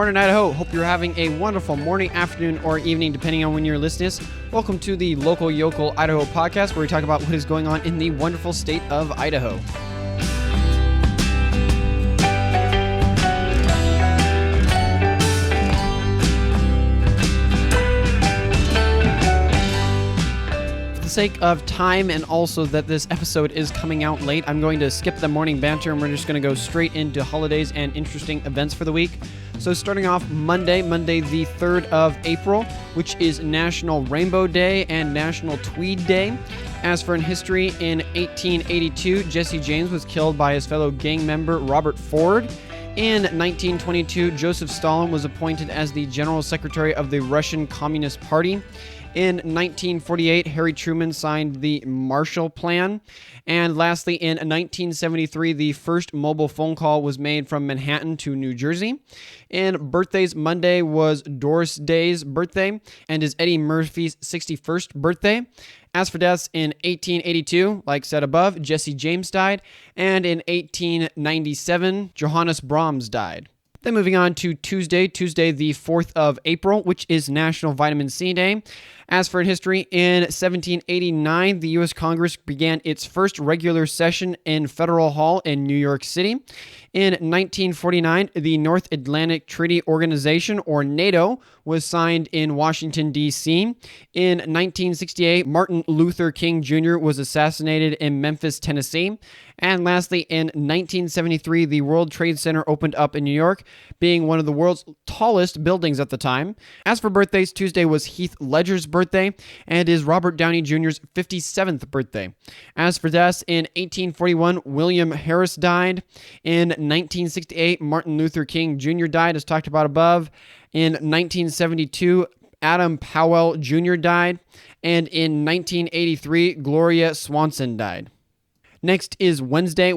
morning, Idaho. Hope you're having a wonderful morning, afternoon, or evening, depending on when you're listening. Welcome to the Local Yokel Idaho podcast, where we talk about what is going on in the wonderful state of Idaho. Sake of time and also that this episode is coming out late, I'm going to skip the morning banter and we're just going to go straight into holidays and interesting events for the week. So starting off Monday the 3rd of April, which is National Rainbow Day and National Tweed Day. As for in history, in 1882, Jesse James was killed by his fellow gang member Robert Ford. In 1922, Joseph Stalin was appointed as the General Secretary of the Russian Communist Party. In 1948, Harry Truman signed the Marshall Plan. And lastly, in 1973, the first mobile phone call was made from Manhattan to New Jersey. In birthdays, Monday was Doris Day's birthday and is Eddie Murphy's 61st birthday. As for deaths, in 1882, like said above, Jesse James died. And in 1897, Johannes Brahms died. Then moving on to Tuesday the 4th of April, which is National Vitamin C Day. As for in history, in 1789, the U.S. Congress began its first regular session in Federal Hall in New York City. In 1949, the North Atlantic Treaty Organization, or NATO, was signed in Washington, D.C. In 1968, Martin Luther King Jr. was assassinated in Memphis, Tennessee. And lastly, in 1973, the World Trade Center opened up in New York, being one of the world's tallest buildings at the time. As for birthdays, Tuesday was Heath Ledger's birthday and is Robert Downey Jr.'s 57th birthday. As for deaths, in 1841, William Harris died. In 1968, Martin Luther King Jr. died, as talked about above. In 1972, Adam Powell Jr. died. And in 1983, Gloria Swanson died. Next is Wednesday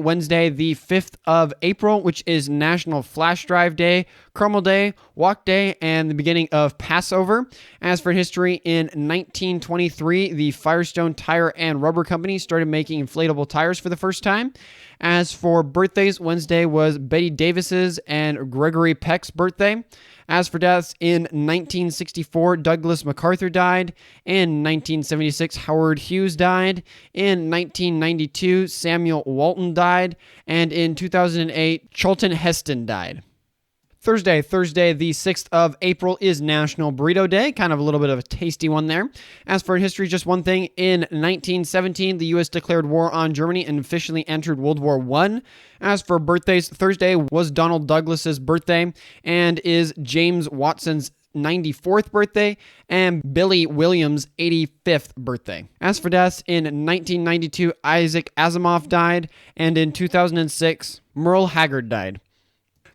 the 5th of April, which is National Flash Drive Day, Carmel Day, Walk Day, and the beginning of Passover. As for history, in 1923, the Firestone Tire and Rubber Company started making inflatable tires for the first time. As for birthdays, Wednesday was Betty Davis's and Gregory Peck's birthday. As for deaths, in 1964, Douglas MacArthur died. In 1976, Howard Hughes died. In 1992, Samuel Walton died. And in 2008, Charlton Heston died. Thursday the 6th of April is National Burrito Day, kind of a little bit of a tasty one there. As for history, just one thing. In 1917, the U.S. declared war on Germany and officially entered World War I. As for birthdays, Thursday was Donald Douglas's birthday and is James Watson's 94th birthday and Billy Williams' 85th birthday. As for deaths, in 1992, Isaac Asimov died, and in 2006, Merle Haggard died.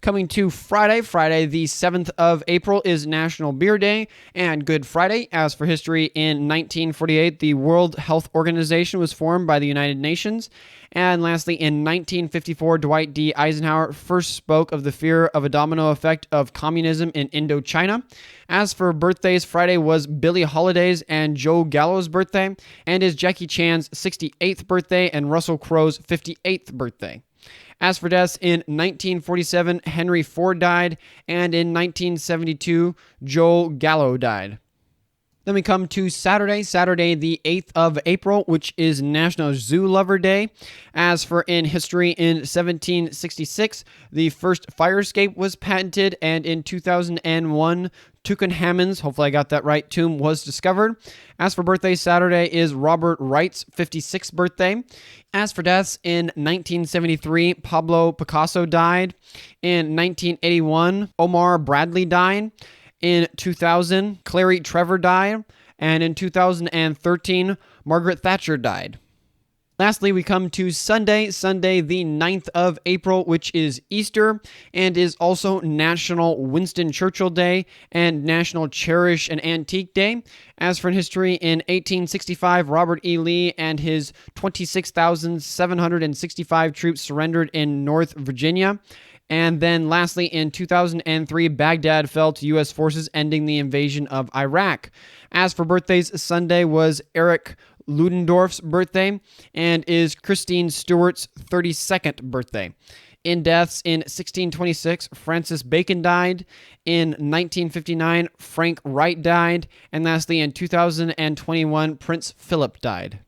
Coming to Friday the 7th of April is National Beer Day and Good Friday. As for history, in 1948, the World Health Organization was formed by the United Nations. And lastly, in 1954, Dwight D. Eisenhower first spoke of the fear of a domino effect of communism in Indochina. As for birthdays, Friday was Billie Holiday's and Joe Gallo's birthday, and is Jackie Chan's 68th birthday and Russell Crowe's 58th birthday. As for deaths, in 1947, Henry Ford died, and in 1972, Joel Gallo died. Then we come to Saturday the 8th of April, which is National Zoo Lover Day. As for in history, in 1766, the first fire escape was patented, and in 2001, Tutankhamun's, hopefully I got that right, tomb was discovered. As for birthday, Saturday is Robert Wright's 56th birthday. As for deaths, in 1973, Pablo Picasso died. In 1981, Omar Bradley died. In 2000, Clary Trevor died. And in 2013, Margaret Thatcher died. Lastly, we come to Sunday the 9th of April, which is Easter and is also National Winston Churchill Day and National Cherish an Antique Day. As for in history, in 1865, Robert E. Lee and his 26,765 troops surrendered in North Virginia. And then lastly, in 2003, Baghdad fell to U.S. forces, ending the invasion of Iraq. As for birthdays, Sunday was Eric Ludendorff's birthday and is Christine Stewart's 32nd birthday. In deaths, in 1626, Francis Bacon died. In 1959, Frank Wright died. And lastly, in 2021, Prince Philip died.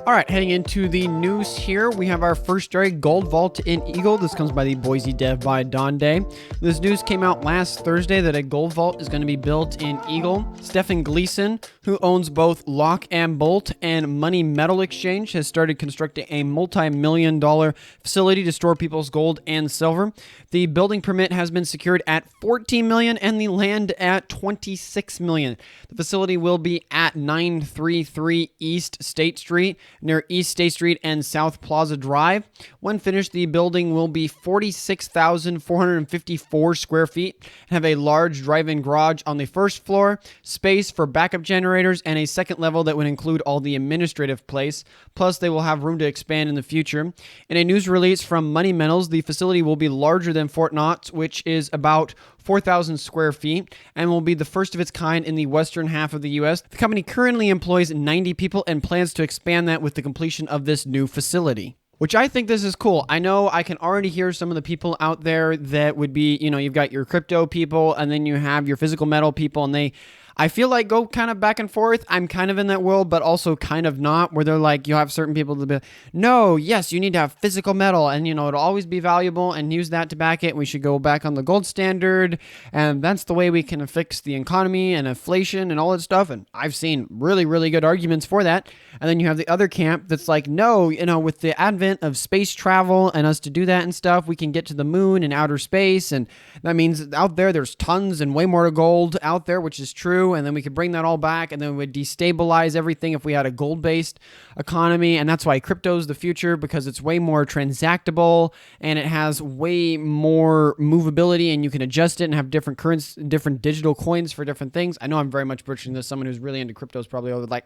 All right, heading into the news here, we have our first story, Gold Vault in Eagle. This comes by the Boise Dev by Dawn Day. This news came out last Thursday that a gold vault is going to be built in Eagle. Stephen Gleason, who owns both Lock and Bolt and Money Metal Exchange, has started constructing a multi-million-dollar facility to store people's gold and silver. The building permit has been secured at $14 million and the land at $26 million. The facility will be at 933 East State Street, near East State Street and South Plaza Drive. When finished, the building will be 46,454 square feet and have a large drive-in garage on the first floor, space for backup generators, and a second level that would include all the administrative place. Plus, they will have room to expand in the future. In a news release from Money Metals, the facility will be larger than Fort Knox, which is about 4,000 square feet, and will be the first of its kind in the western half of the U.S. The company currently employs 90 people and plans to expand that with the completion of this new facility, which I think this is cool. I know I can already hear some of the people out there that would be, you've got your crypto people, and then you have your physical metal people, and I feel like go kind of back and forth. I'm kind of in that world, but also kind of not, where they're like, you have certain people that be like, no, yes, you need to have physical metal, and it'll always be valuable, and use that to back it. We should go back on the gold standard, and that's the way we can fix the economy and inflation and all that stuff. And I've seen really, really good arguments for that. And then you have the other camp that's like, no, with the advent of space travel and us to do that and stuff, we can get to the moon and outer space, and that means out there's tons and way more gold out there, which is true. And then we could bring that all back, and then we would destabilize everything if we had a gold-based economy. And that's why crypto is the future, because it's way more transactable and it has way more movability, and you can adjust it and have different currencies, different digital coins for different things. I know I'm very much butchering this. Someone who's really into crypto is probably over like,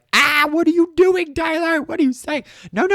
what are you doing, Tyler? What are you saying? No.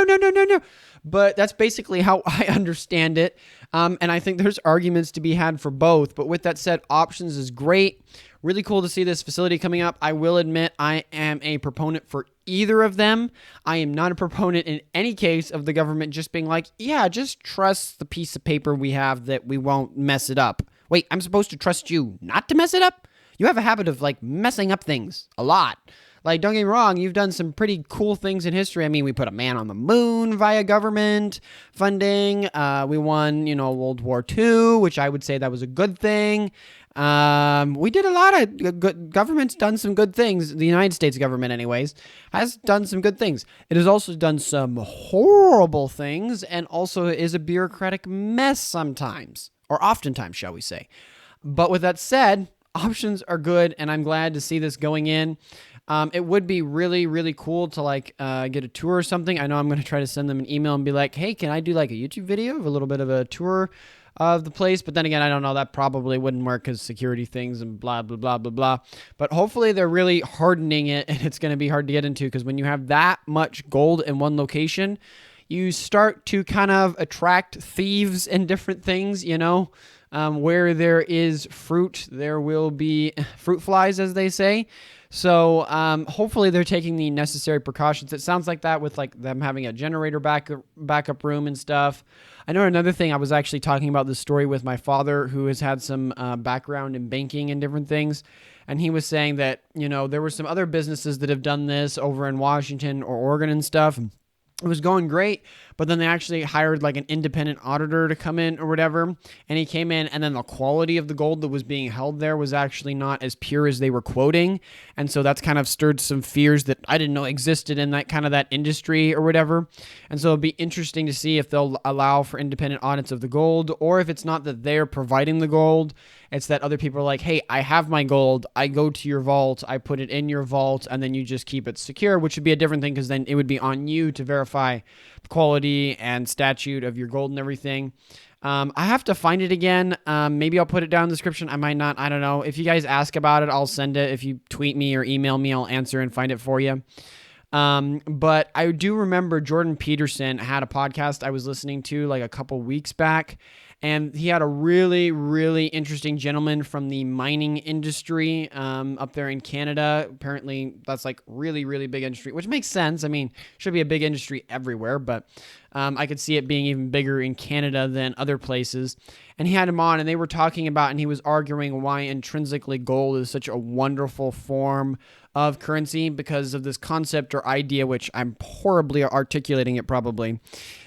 But that's basically how I understand it. And I think there's arguments to be had for both. But with that said, options is great. Really cool to see this facility coming up. I will admit I am a proponent for either of them. I am not a proponent in any case of the government just being like, yeah, just trust the piece of paper we have that we won't mess it up. Wait, I'm supposed to trust you not to mess it up? You have a habit of messing up things a lot. Don't get me wrong, you've done some pretty cool things in history. I mean, we put a man on the moon via government funding. We won, World War II, which I would say that was a good thing. We did a lot of good. Government's done some good things. The United States government, anyways, has done some good things. It has also done some horrible things, and also is a bureaucratic mess sometimes, or oftentimes, shall we say. But with that said, options are good, and I'm glad to see this going in. It would be really, really cool to get a tour or something. I know I'm going to try to send them an email and be like, hey, can I do a YouTube video of a little bit of a tour of the place? But then again, I don't know. That probably wouldn't work because security things and blah, blah, blah, blah, blah. But hopefully they're really hardening it, and it's going to be hard to get into, because when you have that much gold in one location, you start to kind of attract thieves and different things, where there is fruit, there will be fruit flies, as they say. So hopefully they're taking the necessary precautions. It sounds like that with them having a generator backup room and stuff. I know another thing, I was actually talking about this story with my father, who has had some background in banking and different things. And he was saying that, there were some other businesses that have done this over in Washington or Oregon and stuff. It was going great, but then they actually hired an independent auditor to come in or whatever, and he came in, and then the quality of the gold that was being held there was actually not as pure as they were quoting, and so that's kind of stirred some fears that I didn't know existed in that industry or whatever. And so it'll be interesting to see if they'll allow for independent audits of the gold, or if it's not that they're providing the gold, it's that other people are like, hey, I have my gold, I go to your vault, I put it in your vault, and then you just keep it secure, which would be a different thing, because then it would be on you to verify the quality and statute of your gold and everything. I have to find it again. Maybe I'll put it down in the description. I might not. I don't know. If you guys ask about it, I'll send it. If you tweet me or email me, I'll answer and find it for you. But I do remember Jordan Peterson had a podcast I was listening to a couple weeks back, And he had a really, really interesting gentleman from the mining industry up there in Canada. Apparently, that's like really, really big industry, which makes sense. I mean, should be a big industry everywhere, but I could see it being even bigger in Canada than other places. And he had him on, and they were talking about, and he was arguing why intrinsically gold is such a wonderful form of currency because of this concept or idea, which I'm horribly articulating it probably,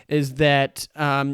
is that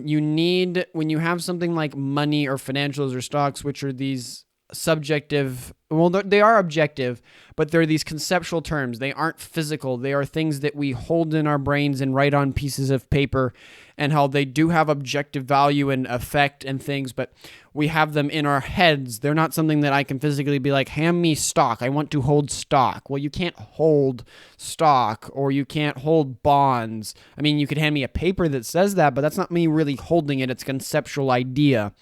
you need, when you have something like money or financials or stocks, which are these subjective, well, they are objective, but they're these conceptual terms. They aren't physical. They are things that we hold in our brains and write on pieces of paper, and how they do have objective value and effect and things, but we have them in our heads. They're not something that I can physically be like, hand me stock. I want to hold stock. Well, you can't hold stock, or you can't hold bonds. I mean, you could hand me a paper that says that, but that's not me really holding it. It's a conceptual idea.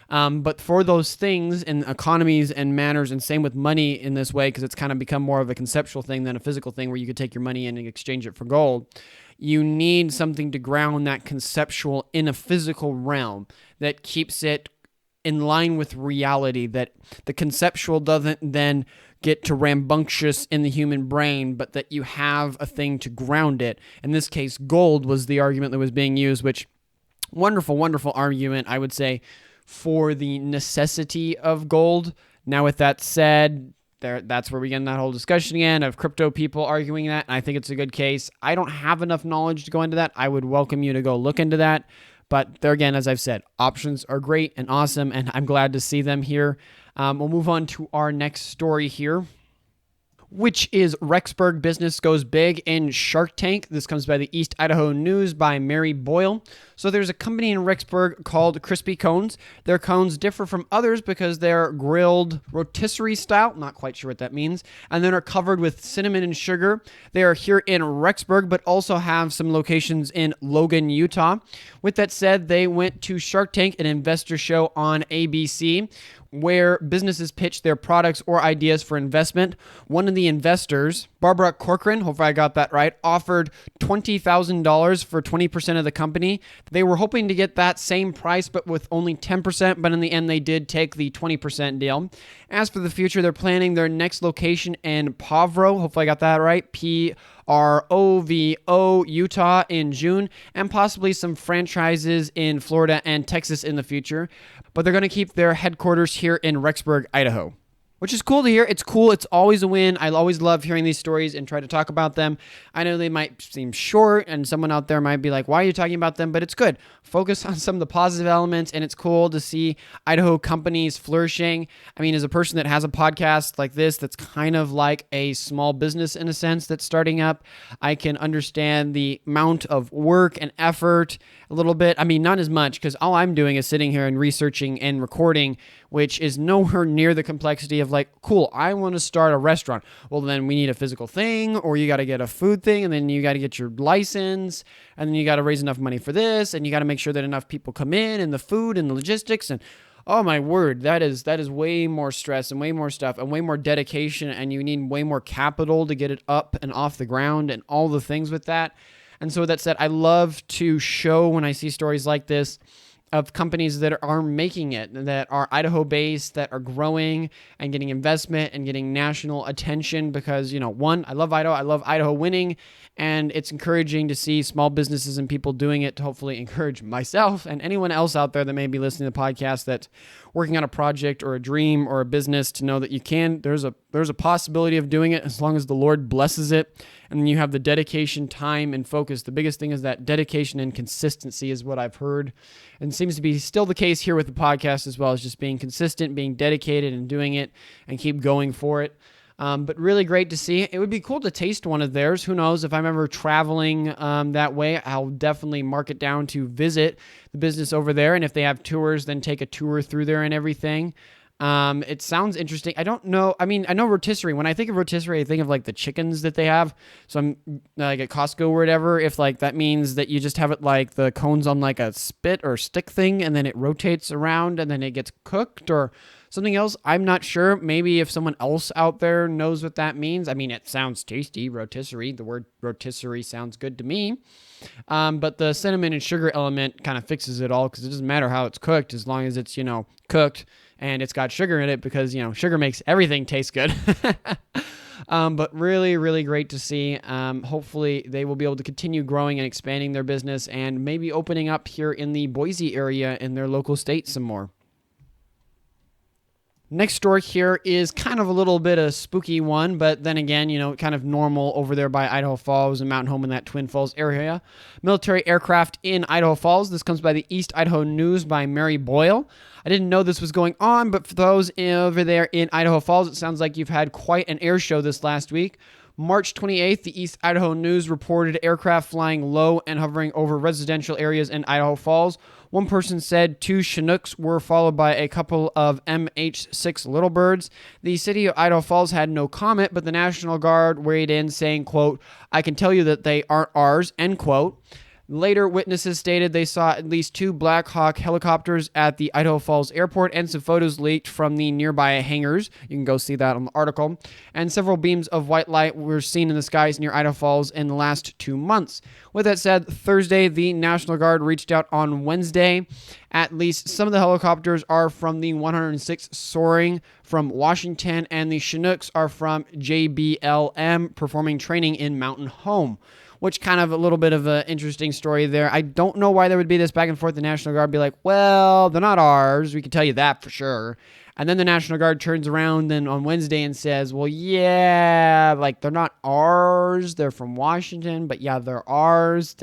But for those things in economies and manners, and same with money in this way, because it's kind of become more of a conceptual thing than a physical thing where you could take your money in and exchange it for gold, you need something to ground that conceptual in a physical realm that keeps it in line with reality, that the conceptual doesn't then get to rambunctious in the human brain, but that you have a thing to ground it. In this case, gold was the argument that was being used, which wonderful, wonderful argument, I would say, for the necessity of gold. Now, with that said, that's where we get in that whole discussion again of crypto people arguing that, and I think it's a good case. I don't have enough knowledge to go into that. I would welcome you to go look into that. But there again, as I've said, options are great and awesome, and I'm glad to see them here. We'll move on to our next story here, which is Rexburg business goes big in Shark Tank. This comes by the East Idaho News by Mary Boyle. So there's a company in Rexburg called Crispy Cones. Their cones differ from others because they're grilled rotisserie style, not quite sure what that means, and then are covered with cinnamon and sugar. They are here in Rexburg, but also have some locations in Logan, Utah. With that said, they went to Shark Tank, an investor show on ABC, where businesses pitch their products or ideas for investment. One of the investors, Barbara Corcoran, hopefully I got that right, offered $20,000 for 20% of the company. They were hoping to get that same price, but with only 10%, but in the end, they did take the 20% deal. As for the future, they're planning their next location in Pavro, hopefully I got that right, Provo, Utah in June, and possibly some franchises in Florida and Texas in the future. But they're going to keep their headquarters here in Rexburg, Idaho, which is cool to hear. It's cool. It's always a win. I always love hearing these stories and try to talk about them. I know they might seem short, and someone out there might be like, why are you talking about them? But it's good. Focus on some of the positive elements, and it's cool to see Idaho companies flourishing. I mean, as a person that has a podcast like this, that's kind of like a small business in a sense that's starting up, I can understand the amount of work and effort a little bit. I mean, not as much, because all I'm doing is sitting here and researching and recording, which is nowhere near the complexity of like, cool, I want to start a restaurant. Well, then we need a physical thing, or you got to get a food thing, and then you got to get your license, and then you got to raise enough money for this, and you got to make sure that enough people come in, and the food and the logistics, and oh my word, that is way more stress and way more stuff and way more dedication, and you need way more capital to get it up and off the ground and all the things with that. And so with that said, I love to show when I see stories like this of companies that are making it, that are Idaho-based, that are growing and getting investment and getting national attention because, you know, one, I love Idaho. I love Idaho winning, and it's encouraging to see small businesses and people doing it to hopefully encourage myself and anyone else out there that may be listening to the podcast that's working on a project or a dream or a business to know that you can. There's a possibility of doing it as long as the Lord blesses it, and then you have the dedication, time, and focus. The biggest thing is that dedication and consistency is what I've heard, and seems to be still the case here with the podcast as well, as just being consistent, being dedicated, and doing it, and keep going for it. But really great to see. It would be cool to taste one of theirs. Who knows? If I'm ever traveling that way, I'll definitely mark it down to visit the business over there. And if they have tours, then take a tour through there and everything. It sounds interesting. I don't know. I mean, I know rotisserie. When I think of rotisserie, I think of like the chickens that they have. So I'm like at Costco or whatever. If like that means that you just have it like the cones on like a spit or stick thing, and then it rotates around and then it gets cooked or Something else, I'm not sure. Maybe if someone else out there knows what that means. I mean, it sounds tasty, rotisserie. The word rotisserie sounds good to me. But the cinnamon and sugar element kind of fixes it all because it doesn't matter how it's cooked as long as it's, cooked and it's got sugar in it because, sugar makes everything taste good. But really, really great to see. Hopefully they will be able to continue growing and expanding their business and maybe opening up here in the Boise area in their local state some more. Next story here is kind of a little bit of a spooky one, but then again, kind of normal over there by Idaho Falls and Mountain Home in that Twin Falls area. Military aircraft in Idaho Falls. This comes by the East Idaho News by Mary Boyle. I didn't know this was going on, but for those over there in Idaho Falls, it sounds like you've had quite an air show this last week. March 28th, the East Idaho News reported aircraft flying low and hovering over residential areas in Idaho Falls. One person said 2 Chinooks were followed by a couple of MH6 Little Birds. The city of Idaho Falls had no comment, but the National Guard weighed in saying, quote, "I can tell you that they aren't ours," end quote. Later, witnesses stated they saw at least 2 Black Hawk helicopters at the Idaho Falls airport and some photos leaked from the nearby hangars. You can go see that on the article. And several beams of white light were seen in the skies near Idaho Falls in the last 2 months. With that said, Thursday, the National Guard reached out on Wednesday. At least some of the helicopters are from the 106 Soaring from Washington, and the Chinooks are from JBLM performing training in Mountain Home. Which kind of a little bit of an interesting story there. I don't know why there would be this back and forth. The National Guard be like, well, they're not ours. We can tell you that for sure. And then the National Guard turns around then on Wednesday and says, well, yeah, like they're not ours. They're from Washington, but yeah, they're ours.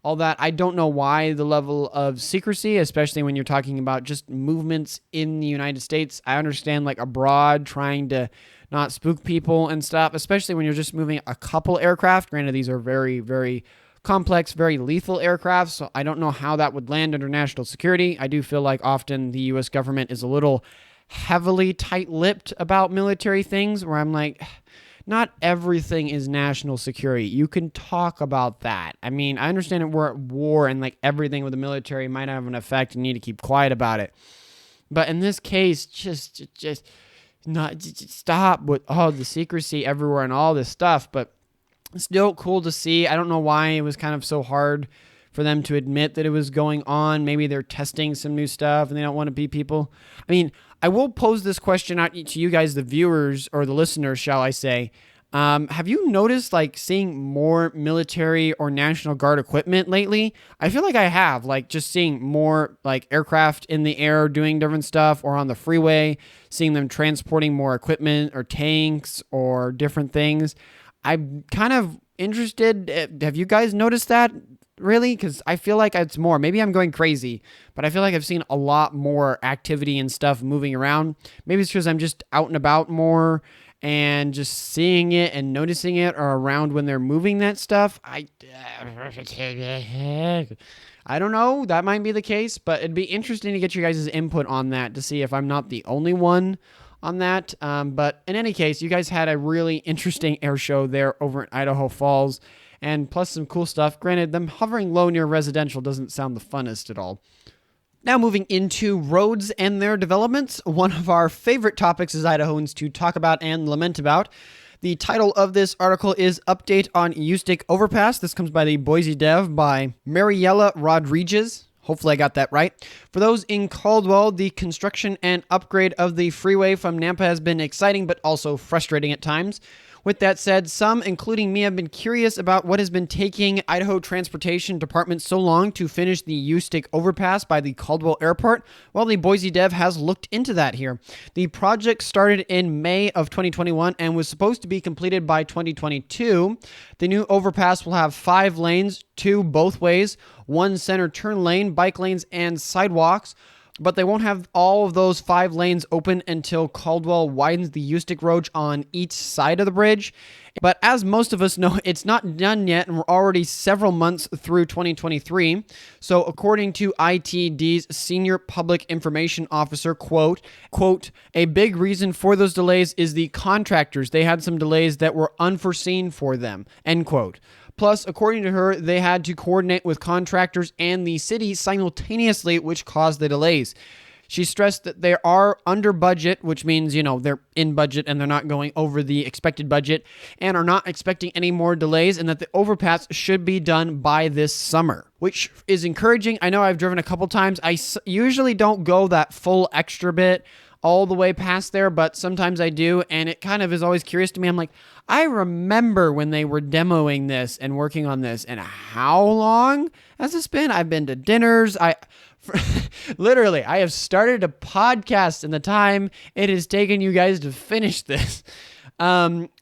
All that. I don't know why the level of secrecy, especially when you're talking about just movements in the United States. I understand like abroad trying to not spook people and stuff, especially when you're just moving a couple aircraft. Granted, these are very, very complex, very lethal aircraft, so I don't know how that would land under national security. I do feel like often the U.S. government is a little heavily tight-lipped about military things, where I'm like, not everything is national security. You can talk about that. I mean, I understand that we're at war and like everything with the military might have an effect and you need to keep quiet about it. But in this case, just stop with all the secrecy everywhere and all this stuff. But it's still cool to see. I don't know why it was kind of so hard for them to admit that it was going on. Maybe they're testing some new stuff and they don't want to be people. I mean, I will pose this question out to you guys, the viewers or the listeners, shall I say. Have you noticed like seeing more military or National Guard equipment lately? I feel like I have, like just seeing more like aircraft in the air doing different stuff, or on the freeway, seeing them transporting more equipment or tanks or different things. I'm kind of interested. Have you guys noticed that? Really? Because I feel like it's more. Maybe I'm going crazy, but I feel like I've seen a lot more activity and stuff moving around. Maybe it's because I'm just out and about more and just seeing it and noticing it, or around when they're moving that stuff. I don't know. That might be the case, but it'd be interesting to get you guys' input on that to see if I'm not the only one on that. But in any case, you guys had a really interesting air show there over in Idaho Falls. And plus some cool stuff. Granted, them hovering low near residential doesn't sound the funnest at all. Now moving into roads and their developments, one of our favorite topics as Idahoans to talk about and lament about. The title of this article is Update on Ustick Overpass. This comes by the Boise Dev by Mariela Rodriguez. Hopefully I got that right. For those in Caldwell, the construction and upgrade of the freeway from Nampa has been exciting but also frustrating at times. With that said, some, including me, have been curious about what has been taking Idaho Transportation Department so long to finish the Ustick Overpass by the Caldwell Airport. Well, the Boise Dev has looked into that here. The project started in May of 2021 and was supposed to be completed by 2022. The new overpass will have 5 lanes, 2 both ways, 1 center turn lane, bike lanes, and sidewalks. But they won't have all of those 5 lanes open until Caldwell widens the Ustick Road on each side of the bridge. But as most of us know, it's not done yet, and we're already several months through 2023. So according to ITD's Senior Public Information Officer, quote, "A big reason for those delays is the contractors. They had some delays that were unforeseen for them," end quote. Plus, according to her, they had to coordinate with contractors and the city simultaneously, which caused the delays. She stressed that they are under budget, which means, they're in budget and they're not going over the expected budget and are not expecting any more delays, and that the overpass should be done by this summer, which is encouraging. I know I've driven a couple times. I usually don't go that full extra bit all the way past there, but sometimes I do, and it kind of is always curious to me. I'm like, I remember when they were demoing this and working on this, and how long has this been? I've been to dinners. Literally, I have started a podcast in the time it has taken you guys to finish this.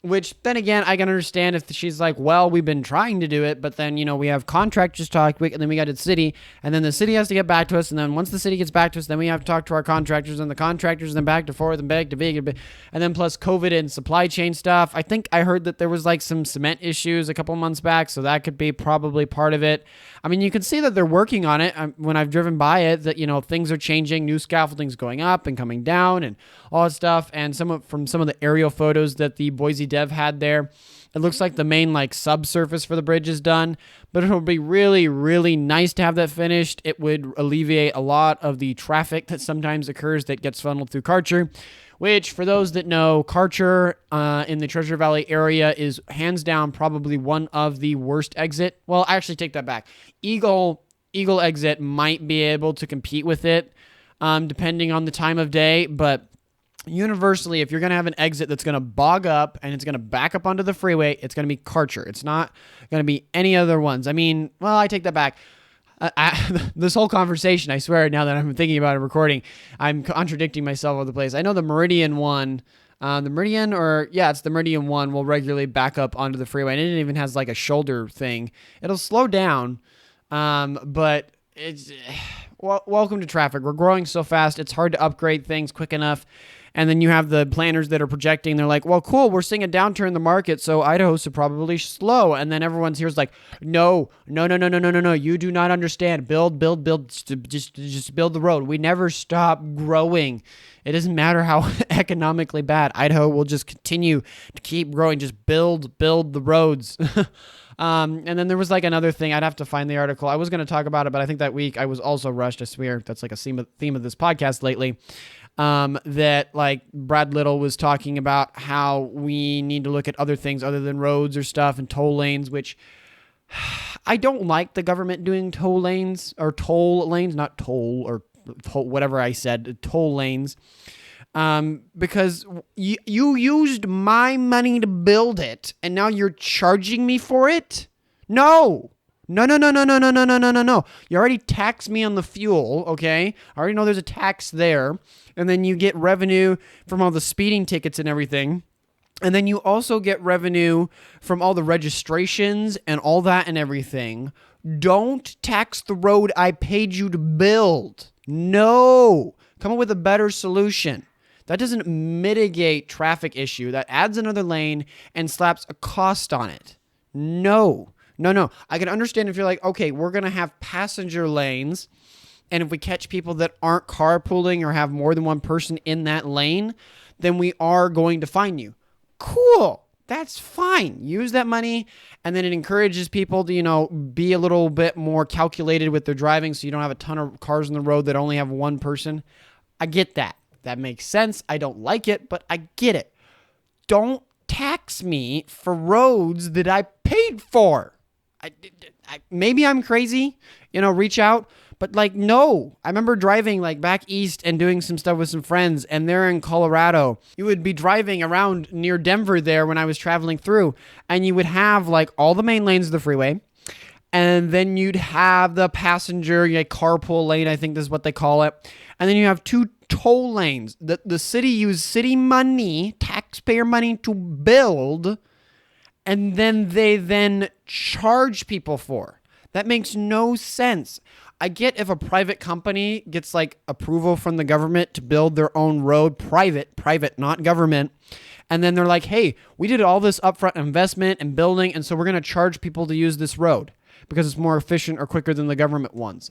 Which then again, I can understand if she's like, well, we've been trying to do it, but then, we have contractors talk, and then we got to the city, and then the city has to get back to us, and then once the city gets back to us, then we have to talk to our contractors, and the contractors then back to forth and back to big, and then plus COVID and supply chain stuff. I think I heard that there was like some cement issues a couple months back, so that could be probably part of it. I mean, you can see that they're working on it when I've driven by it, that, things are changing, new scaffolding's going up and coming down and all that stuff, and from some of the aerial photos that the Boise dev had there, it looks like the main subsurface for the bridge is done, but it'll be really, really nice to have that finished. It would alleviate a lot of the traffic that sometimes occurs that gets funneled through Karcher, which, for those that know, Karcher in the Treasure Valley area is hands down probably one of the worst exit. Well, I actually take that back. Eagle exit might be able to compete with it, depending on the time of day, but universally, if you're going to have an exit that's going to bog up and it's going to back up onto the freeway, it's going to be Karcher. It's not going to be any other ones. I mean, well, I take that back. This whole conversation, I swear, now that I'm thinking about it recording, I'm contradicting myself all over the place. I know the Meridian one, it's the Meridian one will regularly back up onto the freeway, and it even has like a shoulder thing. It'll slow down, but it's... welcome to traffic. We're growing so fast, it's hard to upgrade things quick enough. And then you have the planners that are projecting. They're like, well, cool, we're seeing a downturn in the market, so Idaho should probably slow. And then everyone's here's like, no. You do not understand. Build. Just build the road. We never stop growing. It doesn't matter how economically bad. Idaho will just continue to keep growing. Just build the roads. And then there was another thing. I'd have to find the article. I was going to talk about it, but I think that week I was also rushed. I swear that's a theme of this podcast lately. That Brad Little was talking about how we need to look at other things other than roads or stuff and toll lanes, which I don't like the government doing toll lanes, not toll or whatever I said, toll lanes. Because you used my money to build it, and now you're charging me for it? No. You already taxed me on the fuel, okay? I already know there's a tax there. And then you get revenue from all the speeding tickets and everything. And then you also get revenue from all the registrations and all that and everything. Don't tax the road I paid you to build. No. Come up with a better solution. That doesn't mitigate traffic issue. That adds another lane and slaps a cost on it. No. I can understand if you're like, okay, we're going to have passenger lanes, and if we catch people that aren't carpooling or have more than one person in that lane, then we are going to fine you. Cool. That's fine. Use that money, and then it encourages people to, be a little bit more calculated with their driving so you don't have a ton of cars on the road that only have one person. I get that. That makes sense. I don't like it, but I get it. Don't tax me for roads that I paid for. Maybe I'm crazy, reach out. But no, I remember driving back east and doing some stuff with some friends, and they're in Colorado. You would be driving around near Denver there when I was traveling through, and you would have all the main lanes of the freeway, and then you'd have the passenger carpool lane, I think this is what they call it, and then you have two toll lanes that the city used city money, taxpayer money to build, and then they charge people for. That makes no sense. I get if a private company gets approval from the government to build their own road, private, not government. And then they're like, hey, we did all this upfront investment and building, and so we're going to charge people to use this road because it's more efficient or quicker than the government ones.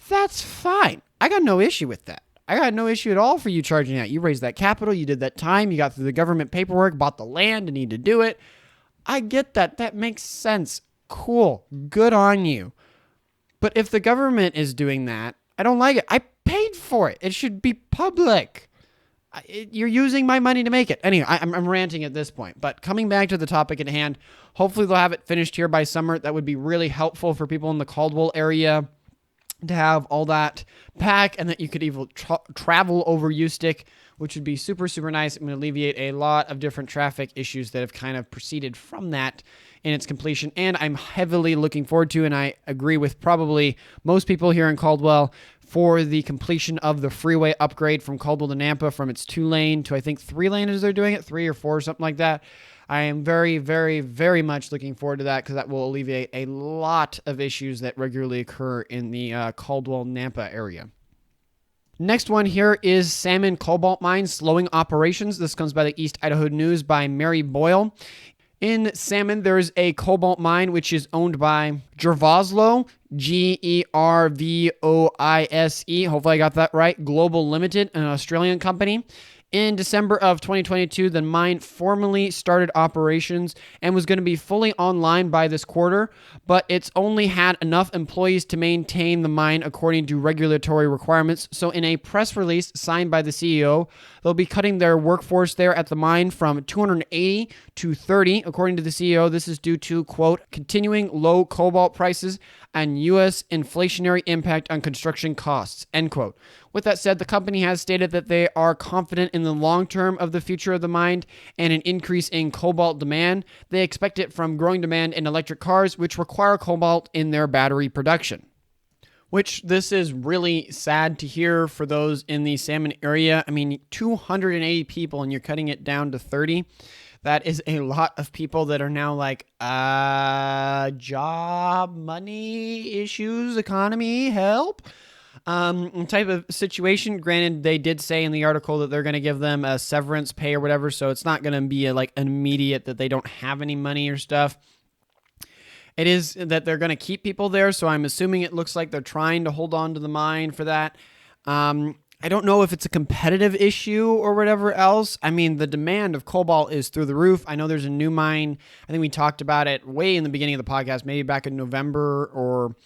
That's fine. I got no issue with that. I got no issue at all for you charging that. You raised that capital, you did that time, you got through the government paperwork, bought the land and need to do it. I get that. That makes sense. Cool. Good on you. But if the government is doing that, I don't like it. I paid paid for it. It should be public. You're using my money to make it. Anyway, I'm ranting at this point. But coming back to the topic at hand, hopefully they'll have it finished here by summer. That would be really helpful for people in the Caldwell area to have all that back, and that you could even travel over Ustick, which would be super, super nice. It would alleviate a lot of different traffic issues that have kind of proceeded from that in its completion. And I'm heavily looking forward to, and I agree with probably most people here in Caldwell, for the completion of the freeway upgrade from Caldwell to Nampa, from its 2-lane to I think 3-lane as they're doing it, 3 or 4, something like that. I am very, very, very much looking forward to that, because that will alleviate a lot of issues that regularly occur in the Caldwell-Nampa area. Next one here is Salmon Cobalt Mine slowing operations. This comes by the East Idaho News by Mary Boyle. In Salmon, there's a cobalt mine which is owned by Gervaslo, Gervoise, hopefully I got that right, Global Limited, an Australian company. In December of 2022, the mine formally started operations and was going to be fully online by this quarter, but it's only had enough employees to maintain the mine according to regulatory requirements. So in a press release signed by the CEO, they'll be cutting their workforce there at the mine from 280 to 30. According to the CEO, this is due to, quote, continuing low cobalt prices and U.S. inflationary impact on construction costs, end quote. With that said, the company has stated that they are confident in the long term of the future of the mine and an increase in cobalt demand. They expect it from growing demand in electric cars, which require cobalt in their battery production. Which this is really sad to hear for those in the Salmon area. I mean, 280 people and you're cutting it down to 30. That is a lot of people that are now like, job, money, issues, economy, help. Type of situation. Granted, they did say in the article that they're going to give them a severance pay or whatever, so it's not going to be an immediate that they don't have any money or stuff. It is that they're going to keep people there, so I'm assuming it looks like they're trying to hold on to the mine for that. I don't know if it's a competitive issue or whatever else. I mean, the demand of cobalt is through the roof. I know there's a new mine. I think we talked about it way in the beginning of the podcast, maybe back in November or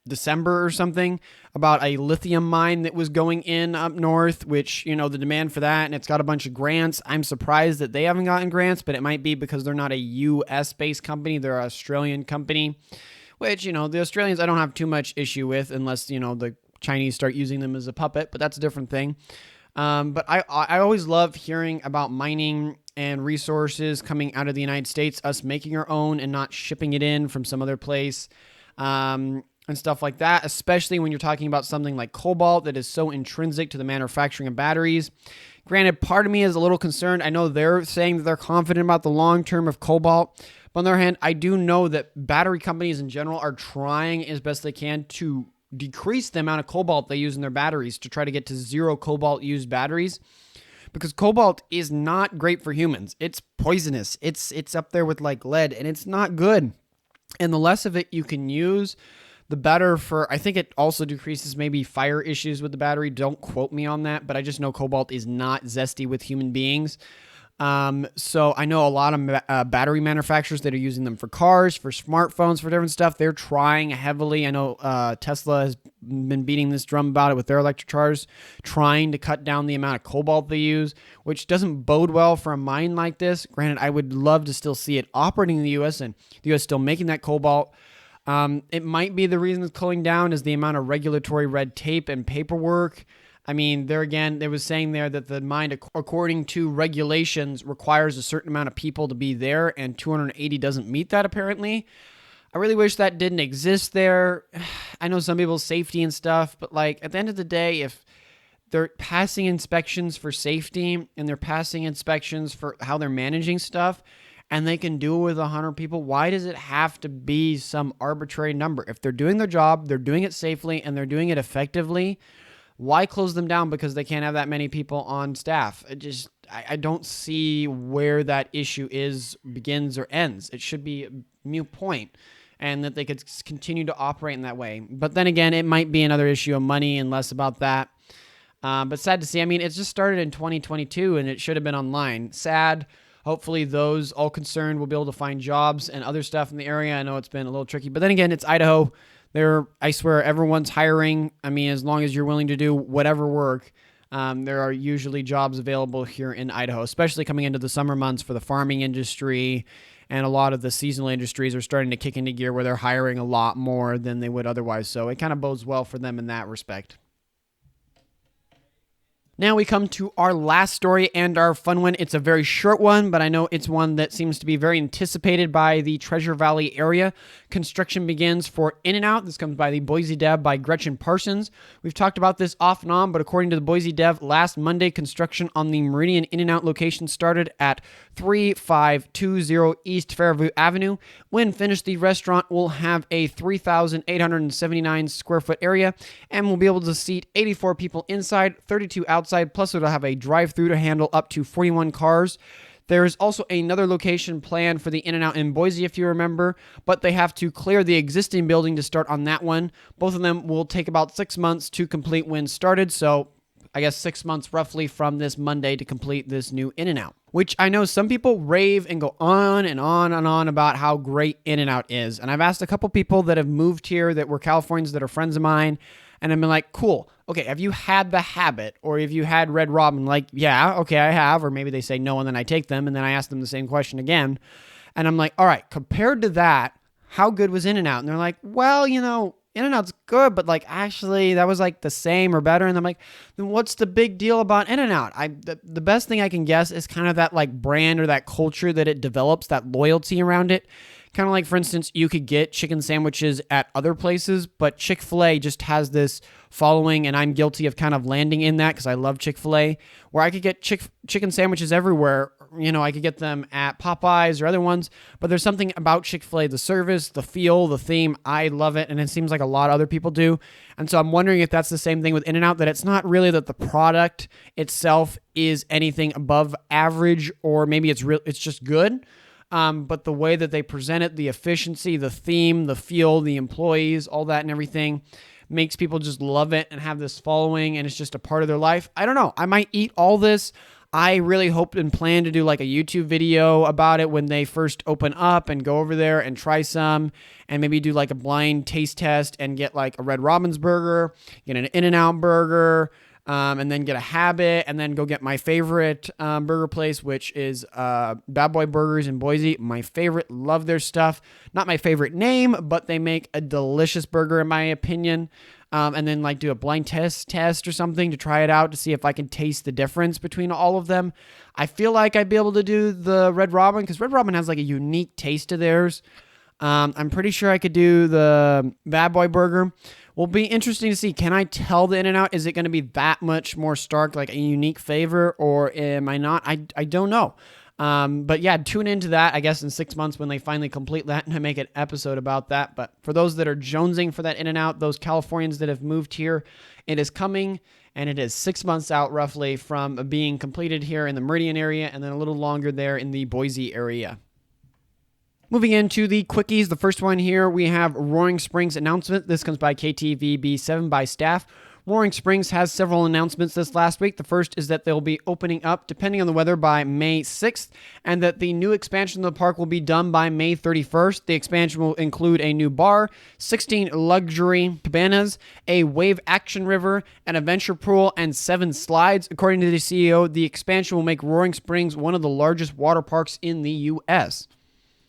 December or something, about a lithium mine that was going in up north, which, you know, the demand for that, and it's got a bunch of grants. I'm surprised that they haven't gotten grants, but it might be because they're not a US-based company. They're an Australian company, which, you know, the Australians I don't have too much issue with unless, you know, the Chinese start using them as a puppet, but that's a different thing. But I always love hearing about mining and resources coming out of the United States, us making our own and not shipping it in from some other place. And stuff like that, especially when you're talking about something like cobalt that is so intrinsic to the manufacturing of batteries. Granted, part of me is a little concerned. I know they're saying that they're confident about the long term of cobalt, but on the other hand, I do know that battery companies in general are trying as best they can to decrease the amount of cobalt they use in their batteries to try to get to zero cobalt used batteries, because cobalt is not great for humans. It's poisonous. It's up there with like lead, and it's not good. And the less of it you can use, the better for, I think it also decreases maybe fire issues with the battery. Don't quote me on that, but I just know cobalt is not zesty with human beings. So I know a lot of battery manufacturers that are using them for cars, for smartphones, for different stuff. They're trying heavily. I know Tesla has been beating this drum about it with their electric cars, trying to cut down the amount of cobalt they use, which doesn't bode well for a mine like this. Granted, I would love to still see it operating in the U.S. and the U.S. still making that cobalt. It might be the reason it's cooling down is the amount of regulatory red tape and paperwork. I mean, there again, they was saying there that the mine, according to regulations, requires a certain amount of people to be there, and 280 doesn't meet that apparently. I really wish that didn't exist there. I know some people's safety and stuff, but like at the end of the day, if they're passing inspections for safety and they're passing inspections for how they're managing stuff, and they can do it with 100 people, why does it have to be some arbitrary number? If they're doing their job, they're doing it safely, and they're doing it effectively, why close them down because they can't have that many people on staff? I don't see where that issue begins or ends. It should be a moot point, and that they could continue to operate in that way. But then again, it might be another issue of money and less about that. But sad to see. I mean, it just started in 2022, and it should have been online. Sad. Hopefully those all concerned will be able to find jobs and other stuff in the area. I know it's been a little tricky, but then again, it's Idaho. I swear, everyone's hiring. I mean, as long as you're willing to do whatever work, there are usually jobs available here in Idaho, especially coming into the summer months for the farming industry. And a lot of the seasonal industries are starting to kick into gear where they're hiring a lot more than they would otherwise. So it kind of bodes well for them in that respect. Now we come to our last story and our fun one. It's a very short one, but I know it's one that seems to be very anticipated by the Treasure Valley area. Construction begins for In-N-Out. This comes by the Boise Dev by Gretchen Parsons. We've talked about this off and on, but according to the Boise Dev, last Monday, construction on the Meridian In-N-Out location started at 3520 East Fairview Avenue. When finished, the restaurant will have a 3,879 square foot area and will be able to seat 84 people inside, 32 outside, plus it'll have a drive-through to handle up to 41 cars. There is also another location planned for the In-N-Out in Boise, if you remember, but they have to clear the existing building to start on that one. Both of them will take about 6 months to complete when started, so I guess 6 months roughly from this Monday to complete this new In-N-Out, which I know some people rave and go on and on and on about how great In-N-Out is. And I've asked a couple people that have moved here that were Californians that are friends of mine, and I've been like, cool, okay, have you had the habit, or have you had Red Robin? Like, yeah, okay, I have. Or maybe they say no, and then I take them, and then I ask them the same question again. And I'm like, all right, compared to that, how good was In-N-Out? And they're like, well, In-N-Out's good, but like actually that was like the same or better. And I'm like, then what's the big deal about In-N-Out? The best thing I can guess is kind of that like brand or that culture that it develops, that loyalty around it. Kind of like, for instance, you could get chicken sandwiches at other places, but Chick-fil-A just has this following, and I'm guilty of kind of landing in that because I love Chick-fil-A, where I could get chicken sandwiches everywhere. I could get them at Popeyes or other ones, but there's something about Chick-fil-A, the service, the feel, the theme. I love it, and it seems like a lot of other people do. And so I'm wondering if that's the same thing with In-N-Out, that it's not really that the product itself is anything above average, or maybe it's just good. But the way that they present it, the efficiency, the theme, the feel, the employees, all that and everything makes people just love it and have this following, and it's just a part of their life. I don't know. I might eat all this. I really hope and plan to do like a YouTube video about it when they first open up and go over there and try some, and maybe do like a blind taste test and get like a Red Robin's burger, get an In-N-Out burger, and then get a Habit, and then go get my favorite burger place, which is Bad Boy Burgers in Boise. My favorite, love their stuff. Not my favorite name, but they make a delicious burger in my opinion. And then like do a blind test or something to try it out to see if I can taste the difference between all of them. I feel like I'd be able to do the Red Robin because Red Robin has like a unique taste to theirs. I'm pretty sure I could do the Bad Boy Burger. Will be interesting to see. Can I tell the In-N-Out? Is it going to be that much more stark, like a unique flavor, or am I not? I don't know. But yeah, tune into that, I guess, in 6 months when they finally complete that, and I make an episode about that. But for those that are jonesing for that In-N-Out, those Californians that have moved here, it is coming, and it is 6 months out roughly from being completed here in the Meridian area, and then a little longer there in the Boise area. Moving into the Quickies, the first one here, we have Roaring Springs announcement. This comes by KTVB7 by staff. Roaring Springs has several announcements this last week. The first is that they'll be opening up, depending on the weather, by May 6th, and that the new expansion of the park will be done by May 31st. The expansion will include a new bar, 16 luxury cabanas, a wave action river, an adventure pool, and 7 slides. According to the CEO, the expansion will make Roaring Springs one of the largest water parks in the U.S.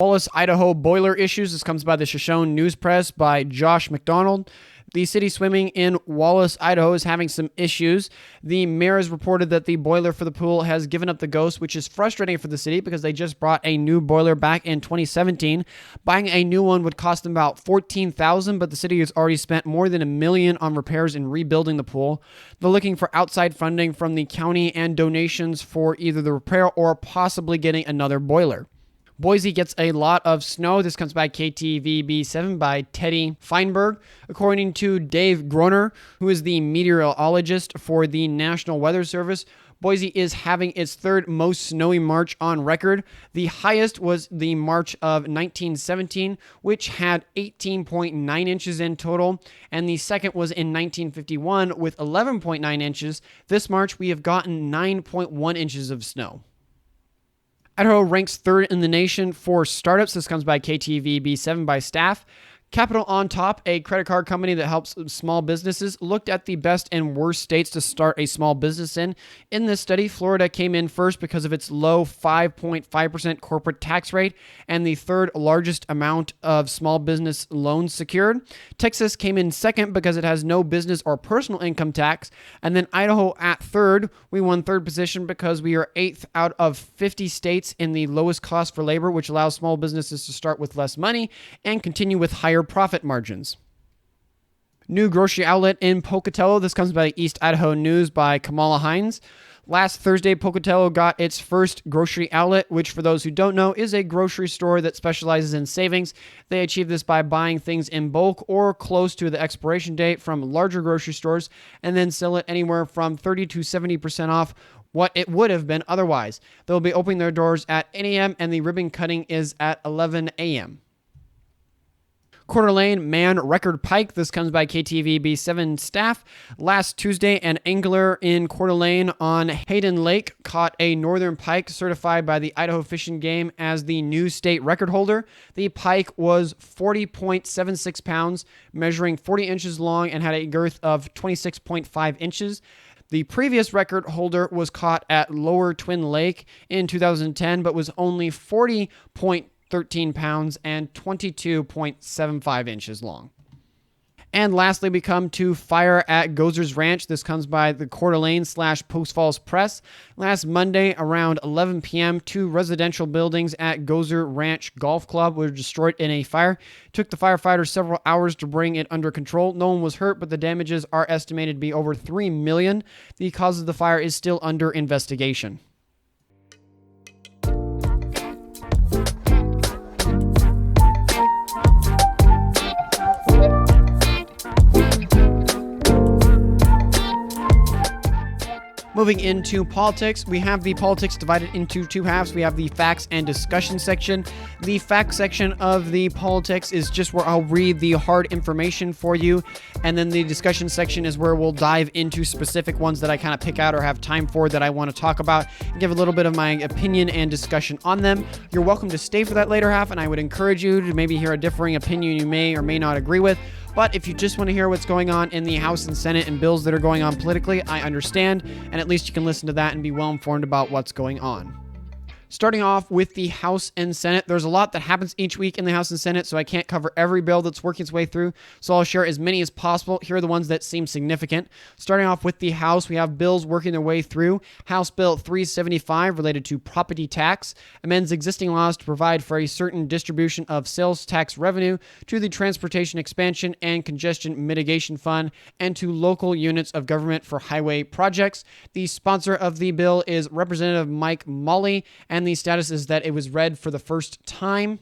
Wallace, Idaho boiler issues. This comes by the Shoshone News Press by Josh McDonald. The city swimming in Wallace, Idaho is having some issues. The mayor has reported that the boiler for the pool has given up the ghost, which is frustrating for the city because they just brought a new boiler back in 2017. Buying a new one would cost them about $14,000, but the city has already spent more than $1 million on repairs and rebuilding the pool. They're looking for outside funding from the county and donations for either the repair or possibly getting another boiler. Boise gets a lot of snow. This comes by KTVB7 by Teddy Feinberg. According to Dave Groner, who is the meteorologist for the National Weather Service, Boise is having its third most snowy March on record. The highest was the March of 1917, which had 18.9 inches in total, and the second was in 1951 with 11.9 inches. This March, we have gotten 9.1 inches of snow. Idaho ranks third in the nation for startups. This comes by KTVB7 by staff. Capital on Top, a credit card company that helps small businesses, looked at the best and worst states to start a small business in. In this study, Florida came in first because of its low 5.5% corporate tax rate and the third largest amount of small business loans secured. Texas came in second because it has no business or personal income tax. And then Idaho at third. We won third position because we are 8th out of 50 states in the lowest cost for labor, which allows small businesses to start with less money and continue with higher profit margins. New grocery outlet in Pocatello. This comes by East Idaho News by Kamala Hines. Last Thursday, Pocatello got its first grocery outlet, which for those who don't know is a grocery store that specializes in savings. They achieve this by buying things in bulk or close to the expiration date from larger grocery stores and then sell it anywhere from 30 to 70% off what it would have been otherwise. They'll be opening their doors at 8 a.m. and the ribbon cutting is at 11 a.m. Coeur d'Alene man record pike. This comes by KTVB7 staff. Last Tuesday, an angler in Coeur d'Alene on Hayden Lake caught a northern pike certified by the Idaho Fish and Game as the new state record holder. The pike was 40.76 pounds, measuring 40 inches long and had a girth of 26.5 inches. The previous record holder was caught at Lower Twin Lake in 2010, but was only 40.13 pounds and 22.75 inches long. And lastly, we come to fire at Gozzer's Ranch. This comes by the Coeur d'Alene / Post Falls Press. Last Monday around 11 p.m., 2 residential buildings at Gozzer Ranch Golf Club were destroyed in a fire. It took the firefighters several hours to bring it under control. No one was hurt, but the damages are estimated to be over $3 million. The cause of the fire is still under investigation. Moving into politics, we have the politics divided into two halves. We have the facts and discussion section. The facts section of the politics is just where I'll read the hard information for you. And then the discussion section is where we'll dive into specific ones that I kind of pick out or have time for that I want to talk about and give a little bit of my opinion and discussion on them. You're welcome to stay for that later half, and I would encourage you to maybe hear a differing opinion you may or may not agree with. But if you just want to hear what's going on in the House and Senate and bills that are going on politically, I understand, and at least you can listen to that and be well informed about what's going on. Starting off with the House and Senate, there's a lot that happens each week in the House and Senate, so I can't cover every bill that's working its way through, so I'll share as many as possible. Here are the ones that seem significant. Starting off with the House, we have bills working their way through. House Bill 375, related to property tax, amends existing laws to provide for a certain distribution of sales tax revenue to the Transportation Expansion and Congestion Mitigation Fund and to local units of government for highway projects. The sponsor of the bill is Representative Mike Molley, and the status is that it was read for the first time.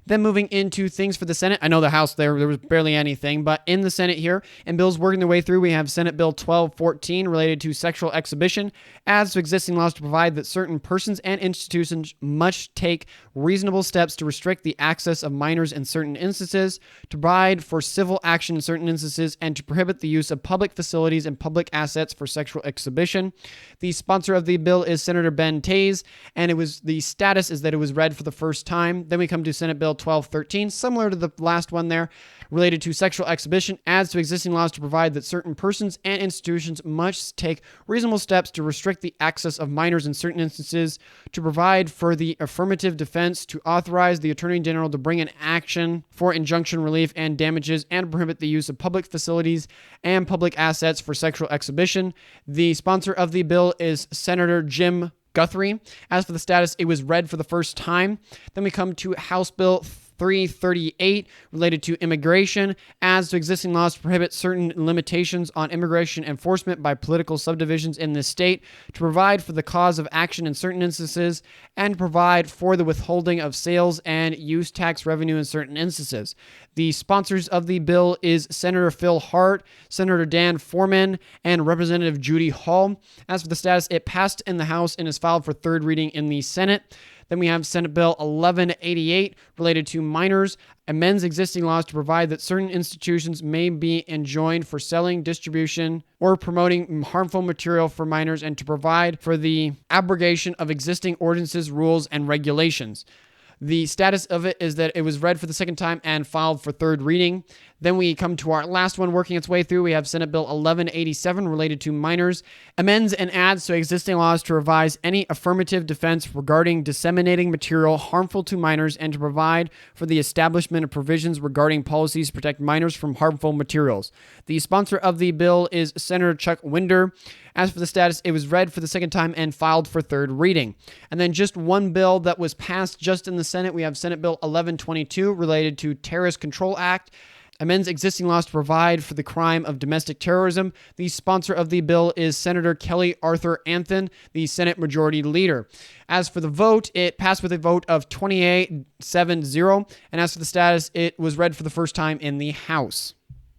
Then moving into things for the Senate. I know the House, there was barely anything, but in the Senate here, and bills working their way through, we have Senate Bill 1214 related to sexual exhibition, adds to existing laws to provide that certain persons and institutions must take reasonable steps to restrict the access of minors in certain instances, to provide for civil action in certain instances, and to prohibit the use of public facilities and public assets for sexual exhibition. The sponsor of the bill is Senator Ben Taze, and the status is that it was read for the first time. Then we come to Senate Bill 1213, similar to the last one there, related to sexual exhibition, adds to existing laws to provide that certain persons and institutions must take reasonable steps to restrict the access of minors in certain instances, to provide for the affirmative defense, to authorize the Attorney General to bring an action for injunction relief and damages, and prohibit the use of public facilities and public assets for sexual exhibition. The sponsor of the bill is Senator Jim Guthrie. As for the status, it was read for the first time. Then we come to House Bill 338 related to immigration, adds to existing laws to prohibit certain limitations on immigration enforcement by political subdivisions in this state, to provide for the cause of action in certain instances, and provide for the withholding of sales and use tax revenue in certain instances. The sponsors of the bill is Senator Phil Hart, Senator Dan Foreman, and Representative Judy Hall. As for the status, it passed in the House and is filed for third reading in the Senate. Then we have Senate Bill 1188 related to minors, amends existing laws to provide that certain institutions may be enjoined for selling, distribution, or promoting harmful material for minors, and to provide for the abrogation of existing ordinances, rules, and regulations. The status of it is that it was read for the second time and filed for third reading. Then we come to our last one working its way through. We have Senate Bill 1187 related to minors, amends and adds to existing laws to revise any affirmative defense regarding disseminating material harmful to minors and to provide for the establishment of provisions regarding policies to protect minors from harmful materials. The sponsor of the bill is Senator Chuck Winder. As for the status, it was read for the second time and filed for third reading. And then just one bill that was passed just in the Senate. We have Senate Bill 1122 related to Terrorist Control Act, amends existing laws to provide for the crime of domestic terrorism. The sponsor of the bill is Senator Kelly Arthur Anthon, the Senate Majority Leader. As for the vote, it passed with a vote of 28-7-0, and as for the status, it was read for the first time in the House.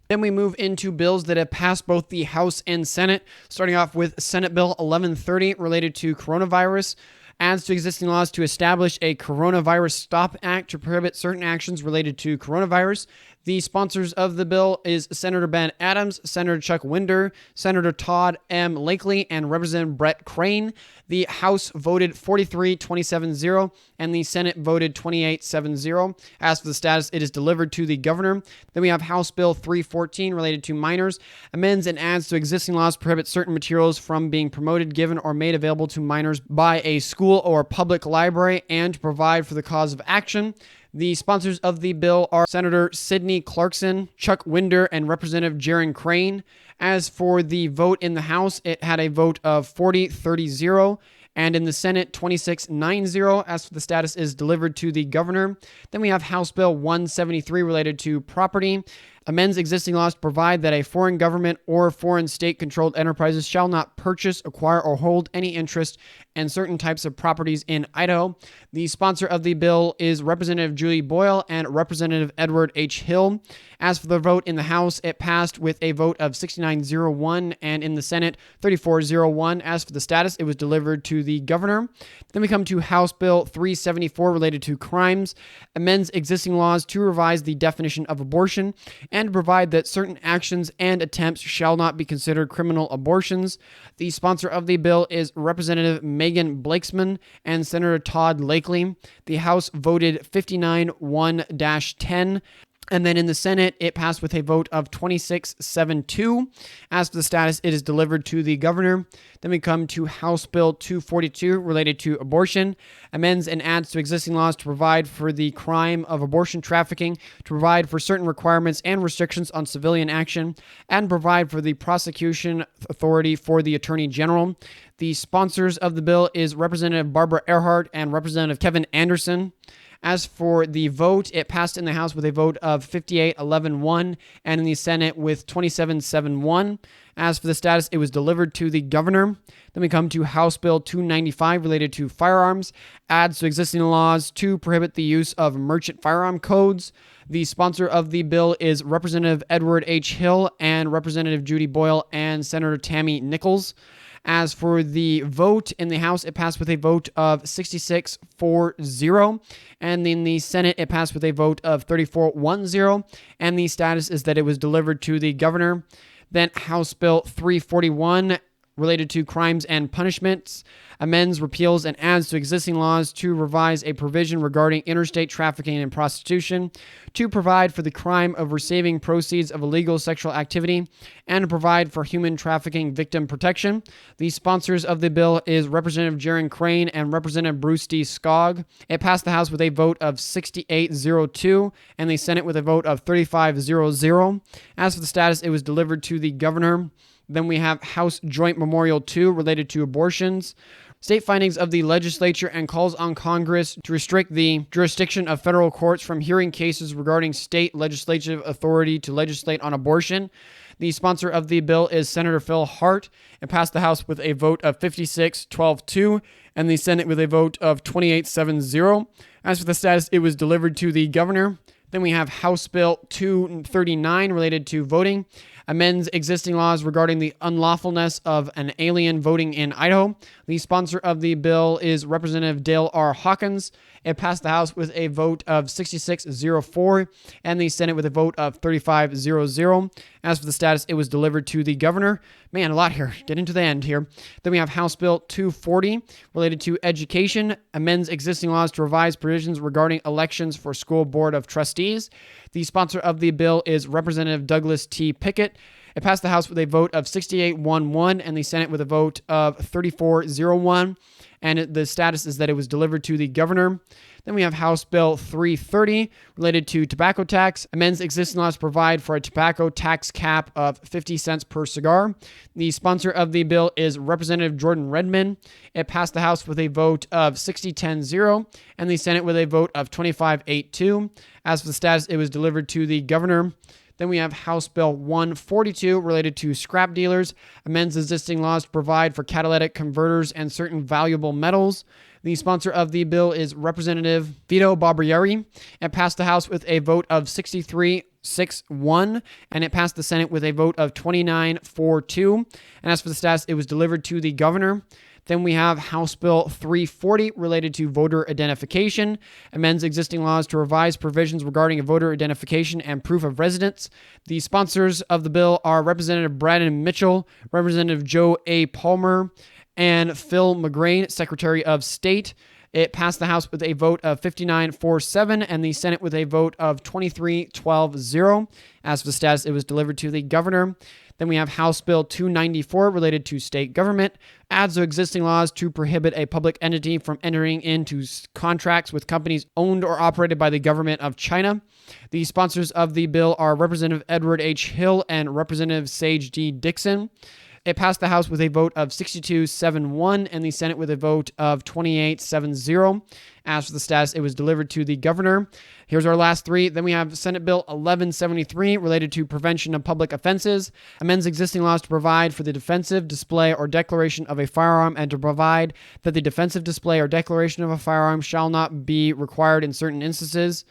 Then we move into bills that have passed both the House and Senate, starting off with Senate Bill 1130 related to coronavirus, adds to existing laws to establish a Coronavirus Stop Act to prohibit certain actions related to coronavirus. The sponsors of the bill is Senator Ben Adams, Senator Chuck Winder, Senator Todd M. Lakely, and Representative Brett Crane. The House voted 43-27-0, and the Senate voted 28-7-0. As for the status, it is delivered to the governor. Then we have House Bill 314 related to minors, amends and adds to existing laws to prohibit certain materials from being promoted, given, or made available to minors by a school or public library, and to provide for the cause of action. The sponsors of the bill are Senator Sidney Clarkson, Chuck Winder, and Representative Jaron Crane. As for the vote in the House, it had a vote of 40-30-0, and in the Senate, 26-9-0. As for the status, is delivered to the governor. Then we have House Bill 173 related to property, amends existing laws to provide that a foreign government or foreign state-controlled enterprises shall not purchase, acquire, or hold any interest in certain types of properties in Idaho. The sponsor of the bill is Representative Julie Boyle and Representative Edward H. Hill. As for the vote in the House, it passed with a vote of 69-0-1, and in the Senate, 34-0-1. As for the status, it was delivered to the governor. Then we come to House Bill 374 related to crimes, amends existing laws to revise the definition of abortion, and to provide that certain actions and attempts shall not be considered criminal abortions. The sponsor of the bill is Representative Megan Blakesman and Senator Todd Lakely. The House voted 59-1-10. And then in the Senate, it passed with a vote of 26-7-2. As for the status, it is delivered to the governor. Then we come to House Bill 242 related to abortion, amends and adds to existing laws to provide for the crime of abortion trafficking, to provide for certain requirements and restrictions on civilian action, and provide for the prosecution authority for the Attorney General. The sponsors of the bill is Representative Barbara Earhart and Representative Kevin Anderson. As for the vote, it passed in the House with a vote of 58-11-1 and in the Senate with 27-7-1. As for the status, it was delivered to the governor. Then we come to House Bill 295 related to firearms, adds to existing laws to prohibit the use of merchant firearm codes. The sponsor of the bill is Representative Edward H. Hill and Representative Judy Boyle and Senator Tammy Nichols. As for the vote in the House, it passed with a vote of 66-4-0, and in the Senate, it passed with a vote of 34-1-0, and the status is that it was delivered to the governor. Then House Bill 341 related to crimes and punishments, amends, repeals, and adds to existing laws to revise a provision regarding interstate trafficking and prostitution, to provide for the crime of receiving proceeds of illegal sexual activity, and to provide for human trafficking victim protection. The sponsors of the bill is Representative Jaron Crane and Representative Bruce D. Skog. It passed the House with a vote of 68-0-2 and the Senate with a vote of 35-0-0. As for the status, it was delivered to the governor. Then we have House Joint Memorial 2 related to abortions, state findings of the legislature, and calls on Congress to restrict the jurisdiction of federal courts from hearing cases regarding state legislative authority to legislate on abortion. The sponsor of the bill is Senator Phil Hart and passed the House with a vote of 56-12-2 and the Senate with a vote of 28-7-0. As for the status, it was delivered to the governor. Then we have House Bill 239 related to voting, amends existing laws regarding the unlawfulness of an alien voting in Idaho. The sponsor of the bill is Representative Dale R. Hawkins It passed the House with a vote of 66-04 and the Senate with a vote of 35-00. As for the status, it was delivered to the governor. Man, a lot here. Get into the end here. Then we have House Bill 240 related to education, amends existing laws to revise provisions regarding elections for school board of trustees. The sponsor of the bill is Representative Douglas T. Pickett. It passed the House with a vote of 68-11 and the Senate with a vote of 34-01. And the status is that it was delivered to the governor. Then we have House Bill 330 related to tobacco tax, amends existing laws to provide for a tobacco tax cap of 50 cents per cigar. The sponsor of the bill is Representative Jordan Redmond. It passed the House with a vote of 60-10-0 and the Senate with a vote of 25-8-2. As for the status, it was delivered to the governor. Then we have House Bill 142 related to scrap dealers, amends existing laws to provide for catalytic converters and certain valuable metals. The sponsor of the bill is Representative Vito Barbieri. It passed the House with a vote of 63-6-1, and it passed the Senate with a vote of 29-4-2. And as for the status, it was delivered to the governor. Then we have House Bill 340 related to voter identification, amends existing laws to revise provisions regarding a voter identification and proof of residence. The sponsors of the bill are Representative Brandon Mitchell, Representative Joe A. Palmer, and Phil McGrain, Secretary of State. It passed the House with a vote of 59-4-7 and the Senate with a vote of 23-12-0. As for the status, it was delivered to the governor. Then we have House Bill 294 related to state government, adds to existing laws to prohibit a public entity from entering into contracts with companies owned or operated by the government of China. The sponsors of the bill are Representative Edward H. Hill and Representative Sage D. Dixon. It passed the House with a vote of 62-7-1 and the Senate with a vote of 28-7-0. As for the status, it was delivered to the governor. Here's our last three. Then we have Senate Bill 1173 related to prevention of public offenses, amends existing laws to provide for the defensive display or declaration of a firearm and to provide that the defensive display or declaration of a firearm shall not be required in certain instances.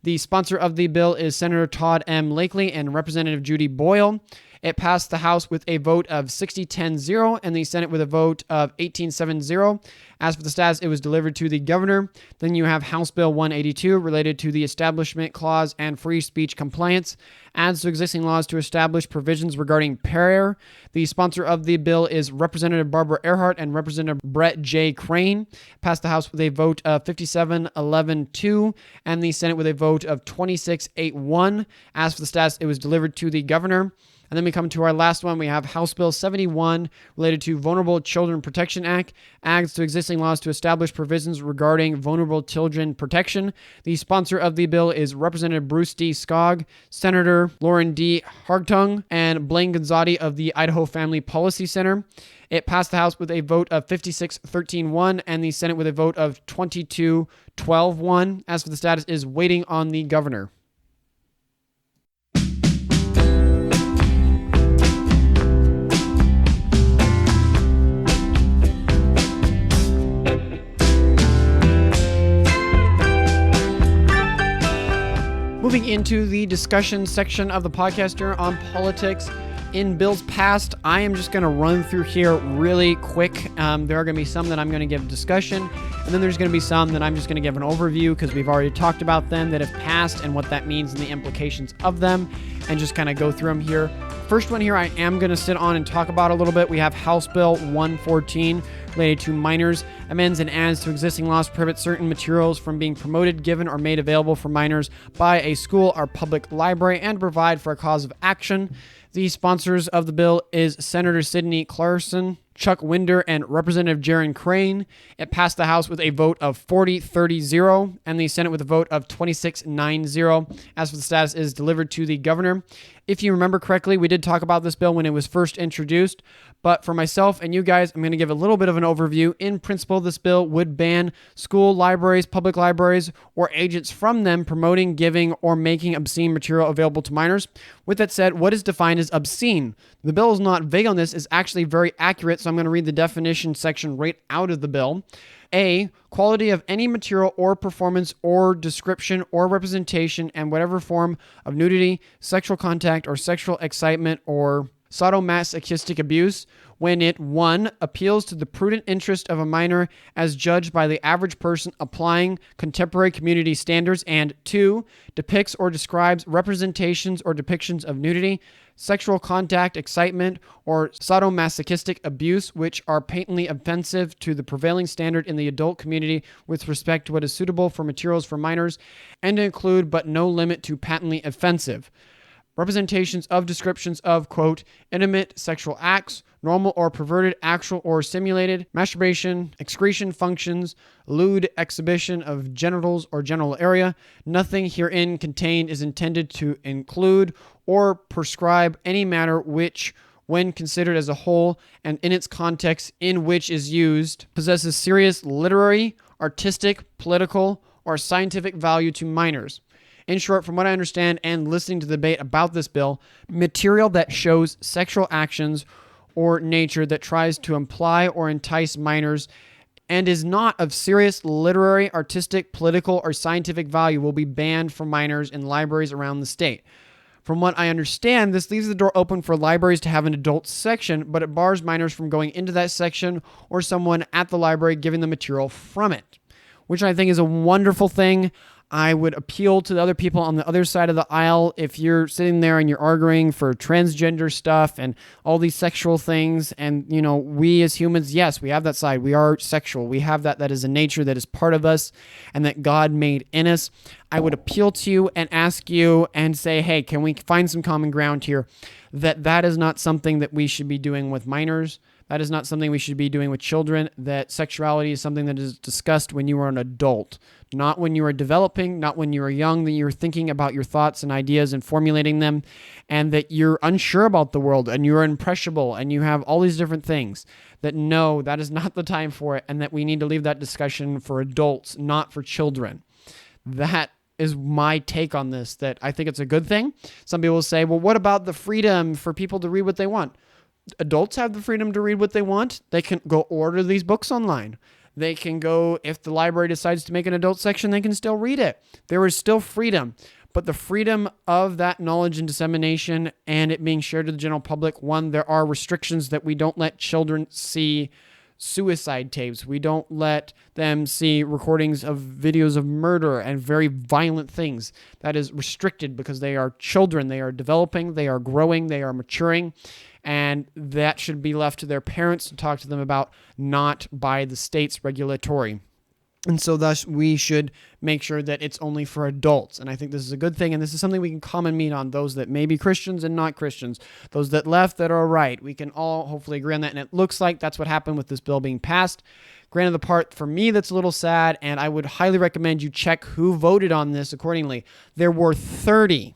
The sponsor of the bill is Senator Todd M. Lakely and Representative Judy Boyle. It passed the House with a vote of 60-10-0 and the Senate with a vote of 18-7-0. As for the status, it was delivered to the governor. Then you have House Bill 182 related to the Establishment Clause and free speech compliance, adds to existing laws to establish provisions regarding prayer. The sponsor of the bill is Representative Barbara Earhart and Representative Brett J. Crane. Passed the House with a vote of 57-11-2 and the Senate with a vote of 26-8-1. As for the status, it was delivered to the governor. And then we come to our last one. We have House Bill 71 related to Vulnerable Children Protection Act, adds to existing laws to establish provisions regarding vulnerable children protection. The sponsor of the bill is Representative Bruce D. Skog, Senator Lauren D. Hartung, and Blaine Gonzatti of the Idaho Family Policy Center. It passed the House with a vote of 56-13-1 and the Senate with a vote of 22-12-1. As for the status, is waiting on the governor. Moving into the discussion section of the podcast here on politics in bills passed, I am just going to run through here really quick. There are going to be some that I'm going to give discussion, and then there's going to be some that I'm just going to give an overview because we've already talked about them that have passed and what that means and the implications of them, and just kind of go through them here. First one here I am going to sit on and talk about a little bit. We have House Bill 114 related to minors, amends and adds to existing laws to prohibit certain materials from being promoted, given, or made available for minors by a school or public library and provide for a cause of action. The sponsors of the bill is Senator Sidney Clarkson, Chuck Winder, and Representative Jaron Crane. It passed the House with a vote of 40-30-0 and the Senate with a vote of 26-9-0. As for the status, is delivered to the governor. If you remember correctly, we did talk about this bill when it was first introduced, but for myself and you guys, I'm going to give a little bit of an overview. In principle, this bill would ban school libraries, public libraries, or agents from them promoting, giving, or making obscene material available to minors. With that said, what is defined as obscene? The bill is not vague on this, it's actually very accurate, so I'm going to read the definition section right out of the bill. A, quality of any material or performance or description or representation and whatever form of nudity, sexual contact, or sexual excitement or sadomasochistic abuse when it 1. Appeals to the prudent interest of a minor as judged by the average person applying contemporary community standards, and 2. Depicts or describes representations or depictions of nudity, sexual contact, excitement, or sadomasochistic abuse which are patently offensive to the prevailing standard in the adult community with respect to what is suitable for materials for minors, and include but no limit to patently offensive representations of descriptions of, quote, intimate sexual acts, normal or perverted, actual or simulated, masturbation, excretion functions, lewd exhibition of genitals or genital area. Nothing herein contained is intended to include or prescribe any matter which, when considered as a whole and in its context in which is used, possesses serious literary, artistic, political, or scientific value to minors. In short, from what I understand and listening to the debate about this bill, material that shows sexual actions or nature that tries to imply or entice minors and is not of serious literary, artistic, political, or scientific value will be banned from minors in libraries around the state. From what I understand, this leaves the door open for libraries to have an adult section, but it bars minors from going into that section or someone at the library giving them material from it, which I think is a wonderful thing. I would appeal to the other people on the other side of the aisle. If you're sitting there and you're arguing for transgender stuff and all these sexual things, and, you know, we as humans, yes, we have that side. We are sexual. We have that. That is a nature that is part of us and that God made in us. I would appeal to you and ask you and say, hey, can we find some common ground here? That is not something that we should be doing with minors. That is not something we should be doing with children. That sexuality is something that is discussed when you are an adult, not when you are developing, not when you are young, that you're thinking about your thoughts and ideas and formulating them, and that you're unsure about the world and you're impressionable and you have all these different things. That no, that is not the time for it, and that we need to leave that discussion for adults, not for children. That is my take on this, that I think it's a good thing. Some people will say, well, what about the freedom for people to read what they want? Adults have the freedom to read what they want. They can go order these books online. They can go, if the library decides to make an adult section, they can still read it. There is still freedom. But the freedom of that knowledge and dissemination and it being shared to the general public, one, there are restrictions that we don't let children see suicide tapes. We don't let them see recordings of videos of murder and very violent things. That is restricted because they are children. They are developing, they are growing, they are maturing, and that should be left to their parents to talk to them about, not by the state's regulatory. And so thus we should make sure that it's only for adults. And I think this is a good thing. And this is something we can common meet on, those that may be Christians and not Christians, those that left that are right. We can all hopefully agree on that. And it looks like that's what happened with this bill being passed. Granted, the part for me that's a little sad, and I would highly recommend you check who voted on this accordingly. There were 30,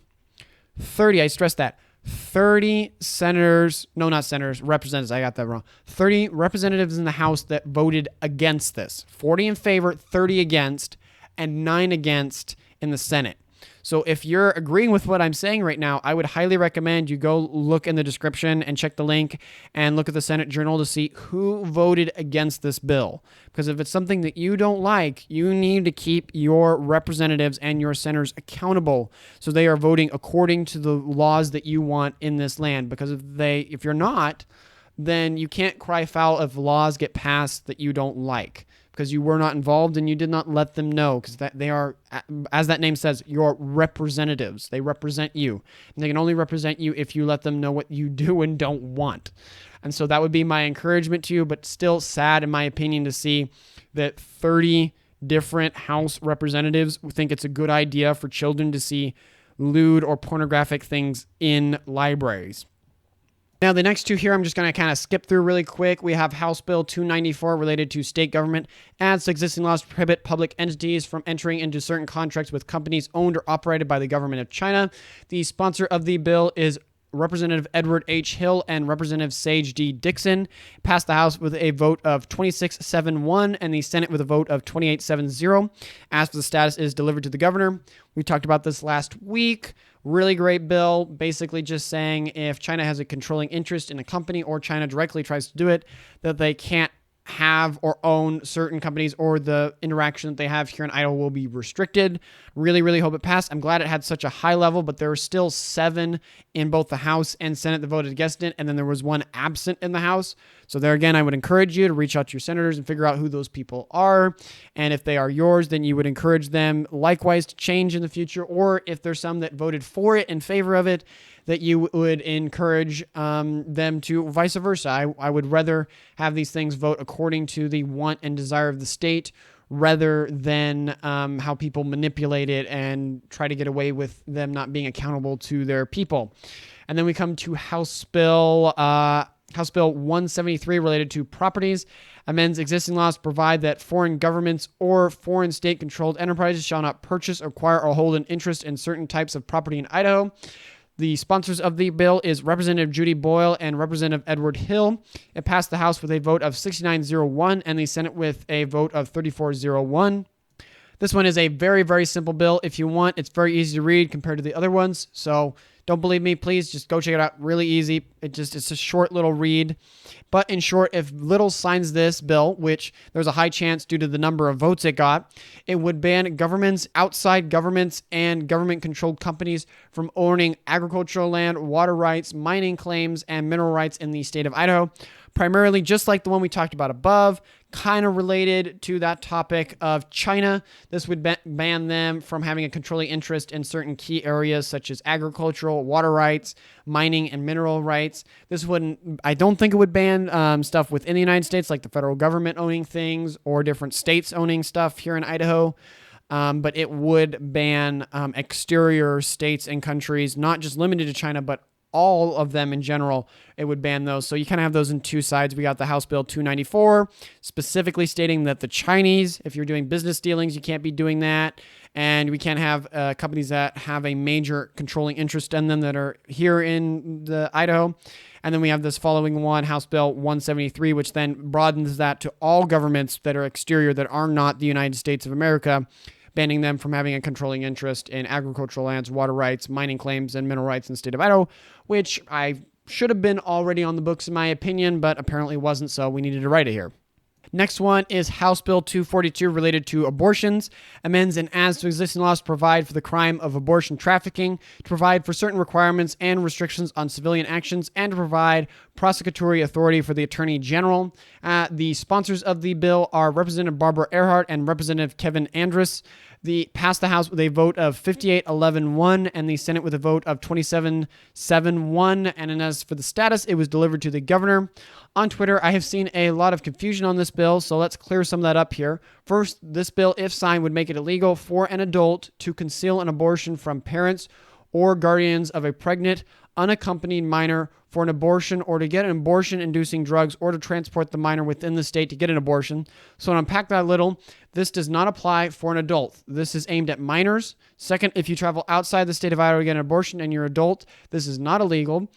I stress that, 30 senators, no, not senators, representatives, I got that wrong. 30 representatives in the House that voted against this. 40 in favor, 30 against, and 9 against in the Senate. So if you're agreeing with what I'm saying right now, I would highly recommend you go look in the description and check the link and look at the Senate Journal to see who voted against this bill. Because if it's something that you don't like, you need to keep your representatives and your senators accountable so they are voting according to the laws that you want in this land. Because if you're not, then you can't cry foul if laws get passed that you don't like, because you were not involved and you did not let them know, because they are, as that name says, your representatives. They represent you. And they can only represent you if you let them know what you do and don't want. And so that would be my encouragement to you, but still sad, in my opinion, to see that 30 different House representatives think it's a good idea for children to see lewd or pornographic things in libraries. Now, the next two here, I'm just going to kind of skip through really quick. We have House Bill 294 related to state government, adds to existing laws to prohibit public entities from entering into certain contracts with companies owned or operated by the government of China. The sponsor of the bill is Representative Edward H. Hill and Representative Sage D. Dixon. Passed the House with a vote of 26-7-1 and the Senate with a vote of 28-7-0. As for the status, is delivered to the governor. We talked about this last week. Really great bill, basically just saying if China has a controlling interest in a company or China directly tries to do it, that they can't have or own certain companies, or the interaction that they have here in Idaho will be restricted. Really, really hope it passed. I'm glad it had such a high level, but there were still 7 in both the House and Senate that voted against it, and then there was 1 absent in the House. So there again, I would encourage you to reach out to your senators and figure out who those people are. And if they are yours, then you would encourage them likewise to change in the future. Or if there's some that voted for it, in favor of it, that you would encourage them to vice versa. I would rather have these things vote according to the want and desire of the state rather than how people manipulate it and try to get away with them not being accountable to their people. And then we come to House Bill 173 related to properties. Amends existing laws to provide that foreign governments or foreign state-controlled enterprises shall not purchase, acquire, or hold an interest in certain types of property in Idaho. The sponsors of the bill is Representative Judy Boyle and Representative Edward Hill. It passed the House with a vote of 69-01 and the Senate with a vote of 34-01. This one is a very, very simple bill. If you want, it's very easy to read compared to the other ones. So don't believe me, please just go check it out. Really easy. It's a short little read. But in short, if Little signs this bill, which there's a high chance due to the number of votes it got, it would ban governments, outside governments, and government-controlled companies from owning agricultural land, water rights, mining claims, and mineral rights in the state of Idaho. Primarily just like the one we talked about above, kind of related to that topic of China. This would ban them from having a controlling interest in certain key areas such as agricultural, water rights, mining, and mineral rights. I don't think it would ban stuff within the United States, like the federal government owning things or different states owning stuff here in Idaho. But it would ban exterior states and countries, not just limited to China, but all of them in general. It would ban those. So you kind of have those in two sides. We got the House Bill 294, specifically stating that the Chinese, if you're doing business dealings, you can't be doing that. And we can't have companies that have a major controlling interest in them that are here in the Idaho. And then we have this following one, House Bill 173, which then broadens that to all governments that are exterior that are not the United States of America, banning them from having a controlling interest in agricultural lands, water rights, mining claims, and mineral rights in the state of Idaho, which I should have been already on the books in my opinion, but apparently wasn't, so we needed to write it here. Next one is House Bill 242 related to abortions. Amends and adds to existing laws to provide for the crime of abortion trafficking, to provide for certain requirements and restrictions on civilian actions, and to provide prosecutory authority for the Attorney General. The sponsors of the bill are Representative Barbara Earhart and Representative Kevin Andrus. Passed the House with a vote of 58-11-1 and the Senate with a vote of 27-7-1. And as for the status, it was delivered to the governor. On Twitter, I have seen a lot of confusion on this bill, so let's clear some of that up here. First, this bill, if signed, would make it illegal for an adult to conceal an abortion from parents or guardians of a pregnant, unaccompanied minor for an abortion, or to get an abortion-inducing drugs, or to transport the minor within the state to get an abortion. So to unpack that a little, this does not apply for an adult. This is aimed at minors. Second, if you travel outside the state of Idaho to get an abortion and you're an adult, this is not illegal.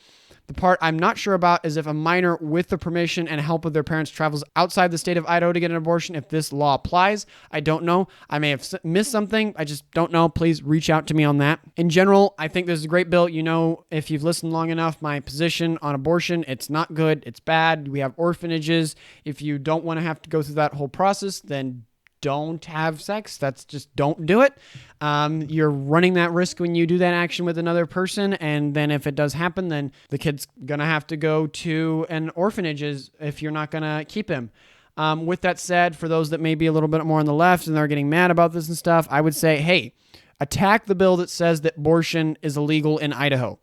The part I'm not sure about is if a minor with the permission and help of their parents travels outside the state of Idaho to get an abortion, if this law applies. I don't know. I may have missed something. I just don't know. Please reach out to me on that. In general, I think this is a great bill. You know, if you've listened long enough, my position on abortion, it's not good. It's bad. We have orphanages. If you don't want to have to go through that whole process, then don't have sex. That's just don't do it. You're running that risk when you do that action with another person. And then if it does happen, then the kid's going to have to go to an orphanage if you're not going to keep him. With that said, for those that may be a little bit more on the left and they're getting mad about this and stuff, I would say, hey, attack the bill that says that abortion is illegal in Idaho.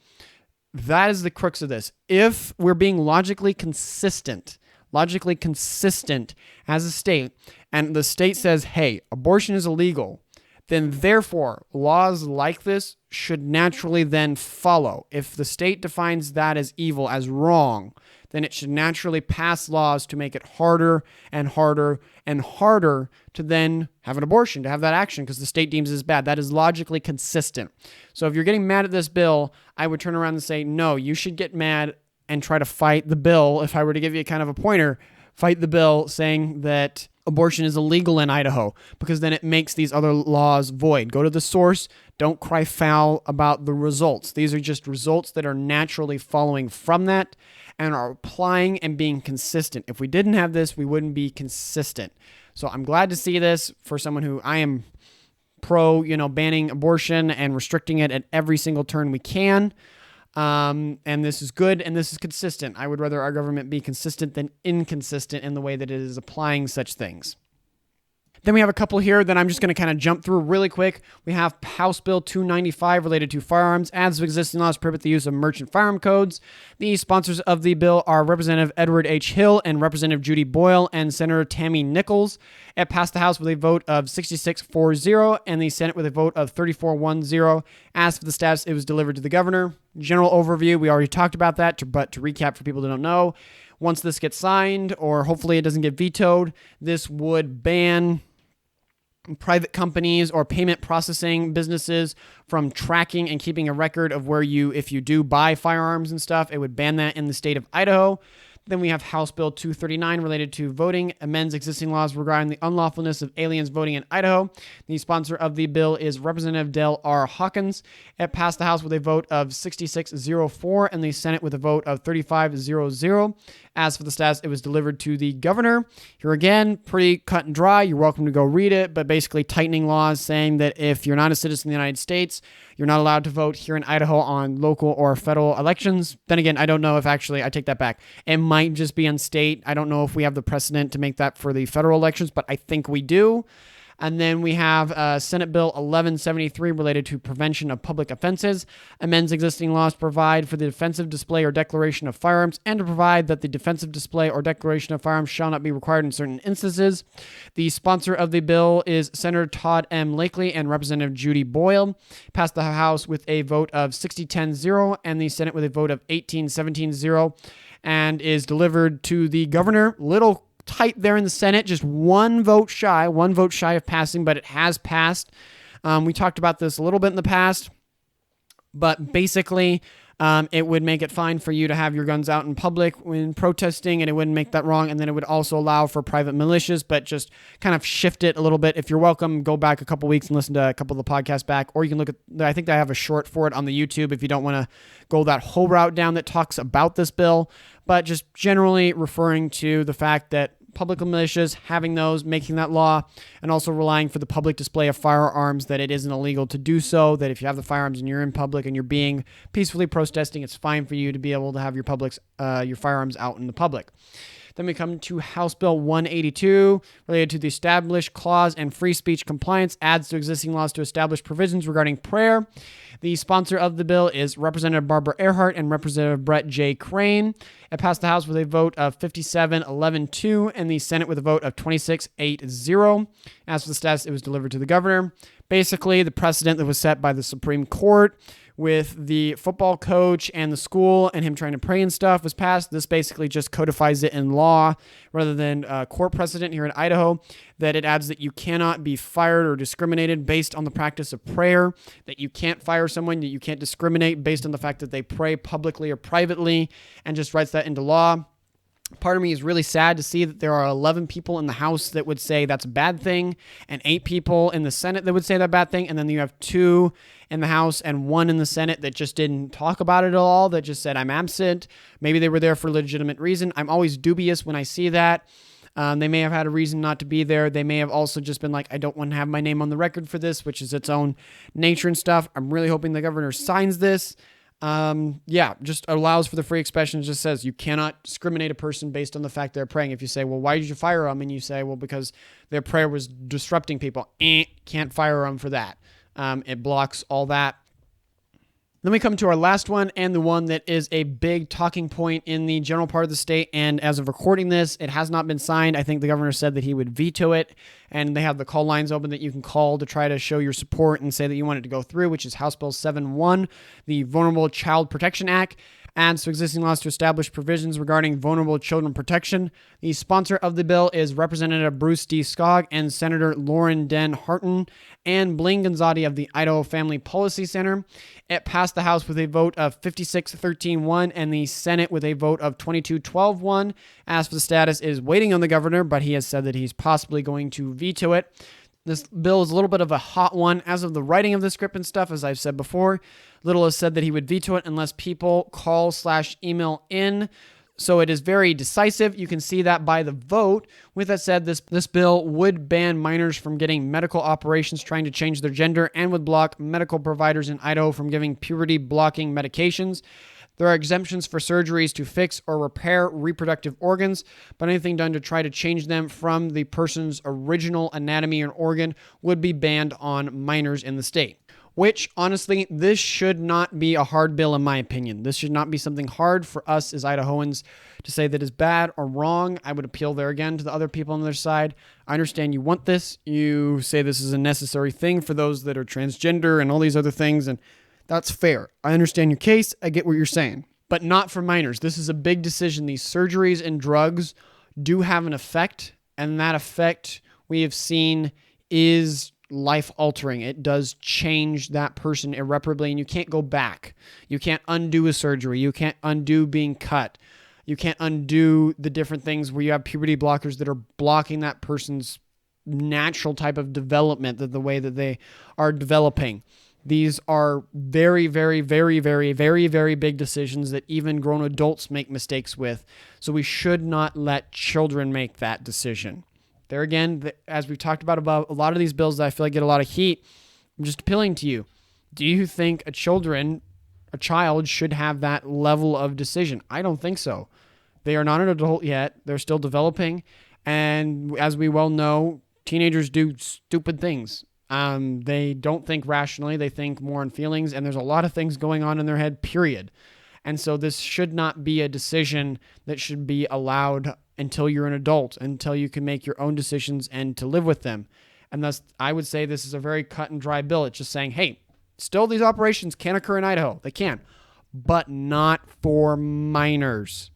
That is the crux of this. If we're being logically consistent as a state, and the state says, hey, abortion is illegal, then therefore laws like this should naturally then follow. If the state defines that as evil, as wrong, then it should naturally pass laws to make it harder and harder and harder to then have an abortion, to have that action, because the state deems it as bad. That is logically consistent. So if you're getting mad at this bill, I would turn around and say, no, you should get mad and try to fight the bill. If I were to give you kind of a pointer, fight the bill saying that abortion is illegal in Idaho, because then it makes these other laws void. Go to the source. Don't cry foul about the results. These are just results that are naturally following from that. and are applying and being consistent. If we didn't have this, we wouldn't be consistent. So I'm glad to see this for someone who I am pro, banning abortion and restricting it at every single turn we can. And this is good and this is consistent. I would rather our government be consistent than inconsistent in the way that it is applying such things. Then we have a couple here that I'm just going to kind of jump through really quick. We have House Bill 295 related to firearms, adds to existing laws to prohibit the use of merchant firearm codes. The sponsors of the bill are Representative Edward H. Hill and Representative Judy Boyle and Senator Tammy Nichols. It passed the House with a vote of 66-4-0 and the Senate with a vote of 34-1-0. As for the status, it was delivered to the governor. General overview, we already talked about that, but to recap for people that don't know, once this gets signed, or hopefully it doesn't get vetoed, this would ban private companies or payment processing businesses from tracking and keeping a record of where if you do buy firearms and stuff. It would ban that in the state of Idaho. Then we have House Bill 239 related to voting, amends existing laws regarding the unlawfulness of aliens voting in Idaho. The sponsor of the bill is Representative Dale R. Hawkins. It passed the House with a vote of 66-0-4 and the Senate with a vote of 35-0-0. As for the status, it was delivered to the governor. Here again, pretty cut and dry. You're welcome to go read it, but basically tightening laws saying that if you're not a citizen of the United States, you're not allowed to vote here in Idaho on local or federal elections. Then again, I don't know if actually, I take that back. It might just be on state. I don't know if we have the precedent to make that for the federal elections, but I think we do. And then we have Senate Bill 1173 related to prevention of public offenses, amends existing laws to provide for the defensive display or declaration of firearms and to provide that the defensive display or declaration of firearms shall not be required in certain instances. The sponsor of the bill is Senator Todd M. Lakely and Representative Judy Boyle. Passed the House with a vote of 60-10-0 and the Senate with a vote of 18-17-0 and is delivered to the governor. Little tight there in the Senate, just one vote shy of passing, but it has passed. We talked about this a little bit in the past, but basically it would make it fine for you to have your guns out in public when protesting, and it wouldn't make that wrong. And then it would also allow for private militias, but just kind of shift it a little bit. If you're welcome, go back a couple weeks and listen to a couple of the podcasts back, or you can look at, I think I have a short for it on the YouTube if you don't want to go that whole route down that talks about this bill, but just generally referring to the fact that public militias, having those, making that law, and also relying for the public display of firearms, that it isn't illegal to do so, that if you have the firearms and you're in public and you're being peacefully protesting, it's fine for you to be able to have your firearms out in the public. Then we come to House Bill 182, related to the Established Clause and free speech compliance, adds to existing laws to establish provisions regarding prayer. The sponsor of the bill is Representative Barbara Earhart and Representative Brett J. Crane. It passed the House with a vote of 57-11-2 and the Senate with a vote of 26-8-0. As for the status, it was delivered to the governor. Basically, the precedent that was set by the Supreme Court with the football coach and the school and him trying to pray and stuff was passed. This basically just codifies it in law rather than court precedent here in Idaho, that it adds that you cannot be fired or discriminated based on the practice of prayer, that you can't fire someone, that you can't discriminate based on the fact that they pray publicly or privately, and just writes that into law. Part of me is really sad to see that there are 11 people in the House that would say that's a bad thing, and 8 people in the Senate that would say that bad thing, and then you have 2 in the House and 1 in the Senate that just didn't talk about it at all, that just said, I'm absent. Maybe they were there for a legitimate reason. I'm always dubious when I see that. They may have had a reason not to be there. They may have also just been like, I don't want to have my name on the record for this, which is its own nature and stuff. I'm really hoping the governor signs this. Just allows for the free expression. It just says you cannot discriminate a person based on the fact they're praying. If you say, well, why did you fire them? And you say, well, because their prayer was disrupting people. Can't fire them for that. It blocks all that. Then we come to our last one, and the one that is a big talking point in the general part of the state. And as of recording this, it has not been signed. I think the governor said that he would veto it, and they have the call lines open that you can call to try to show your support and say that you want it to go through, which is House Bill 7-1, the Vulnerable Child Protection Act. Adds to existing laws to establish provisions regarding vulnerable children protection. The sponsor of the bill is Representative Bruce D. Skog and Senator Lauren Den Harton and Blaine Gonzatti of the Idaho Family Policy Center. It passed the House with a vote of 56-13-1 and the Senate with a vote of 22-12-1. As for the status, it is waiting on the governor, but he has said that he's possibly going to veto it. This bill is a little bit of a hot one. As of the writing of the script and stuff, as I've said before, Little has said that he would veto it unless people call/email in So it is very decisive. You can see that by the vote. With that said, this bill would ban minors from getting medical operations trying to change their gender and would block medical providers in Idaho from giving puberty-blocking medications. There are exemptions for surgeries to fix or repair reproductive organs, but anything done to try to change them from the person's original anatomy and organ would be banned on minors in the state. Which, honestly, this should not be a hard bill in my opinion. This should not be something hard for us as Idahoans to say that is bad or wrong. I would appeal there again to the other people on the other side. I understand you want this. You say this is a necessary thing for those that are transgender and all these other things, and that's fair. I understand your case. I get what you're saying. But not for minors. This is a big decision. These surgeries and drugs do have an effect, and that effect we have seen is life-altering. It does change that person irreparably, and you can't go back. You can't undo a surgery. You can't undo being cut. You can't undo the different things where you have puberty blockers that are blocking that person's natural type of development, the way that they are developing. These are very, very, very, very, very, very big decisions that even grown adults make mistakes with. So we should not let children make that decision. There again, as we've talked about a lot of these bills that I feel like get a lot of heat, I'm just appealing to you. Do you think a child should have that level of decision? I don't think so. They are not an adult yet. They're still developing. And as we well know, teenagers do stupid things. They don't think rationally. They think more in feelings. And there's a lot of things going on in their head, period. And so this should not be a decision that should be allowed until you're an adult, until you can make your own decisions and to live with them. And thus, I would say this is a very cut and dry bill. It's just saying, hey, still these operations can occur in Idaho. They can, but not for minors.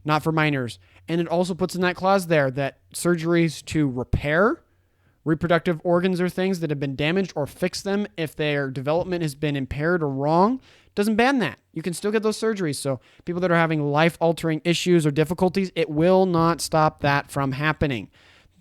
Not for minors. And it also puts in that clause there that surgeries to repair reproductive organs or things that have been damaged or fix them if their development has been impaired or wrong doesn't ban that. You can still get those surgeries. So people that are having life-altering issues or difficulties, it will not stop that from happening.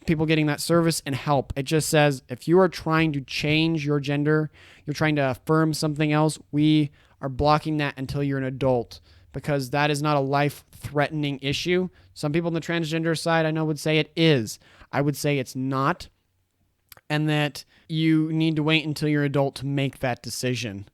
People getting that service and help. It just says if you are trying to change your gender, you're trying to affirm something else, we are blocking that until you're an adult because that is not a life-threatening issue. Some people on the transgender side I know would say it is. I would say it's not, and that you need to wait until you're an adult to make that decision.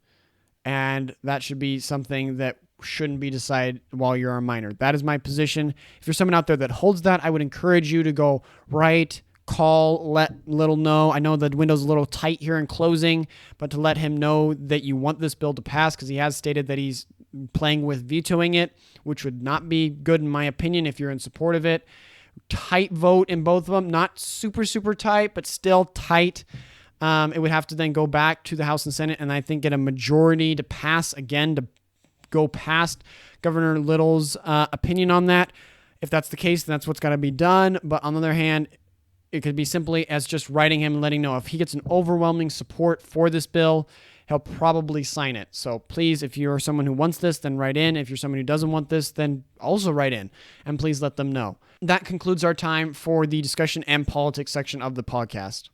And that should be something that shouldn't be decided while you're a minor. That is my position. If you're someone out there that holds that, I would encourage you to go write, call, let Little know. I know the window's a little tight here in closing, but to let him know that you want this bill to pass because he has stated that he's playing with vetoing it, which would not be good in my opinion if you're in support of it. Tight vote in both of them. Not super, super tight, but still tight. It would have to then go back to the House and Senate and I think get a majority to pass again to go past Governor Little's opinion on that. If that's the case, then that's what's got to be done. But on the other hand, it could be simply as just writing him and letting know if he gets an overwhelming support for this bill, he'll probably sign it. So please, if you're someone who wants this, then write in. If you're someone who doesn't want this, then also write in and please let them know. That concludes our time for the discussion and politics section of the podcast.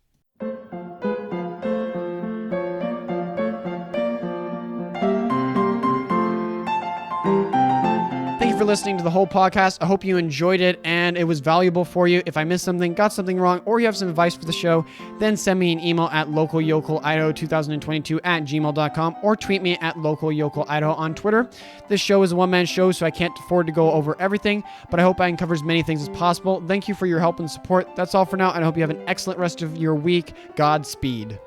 For listening to the whole podcast. I hope you enjoyed it and it was valuable for you. If I missed something, got something wrong, or you have some advice for the show, then send me an email at localyocalidaho2022@gmail.com or tweet me at localyocalidaho on Twitter. This show is a one-man show, so I can't afford to go over everything, but I hope I can cover as many things as possible. Thank you for your help and support. That's all for now, and I hope you have an excellent rest of your week. Godspeed.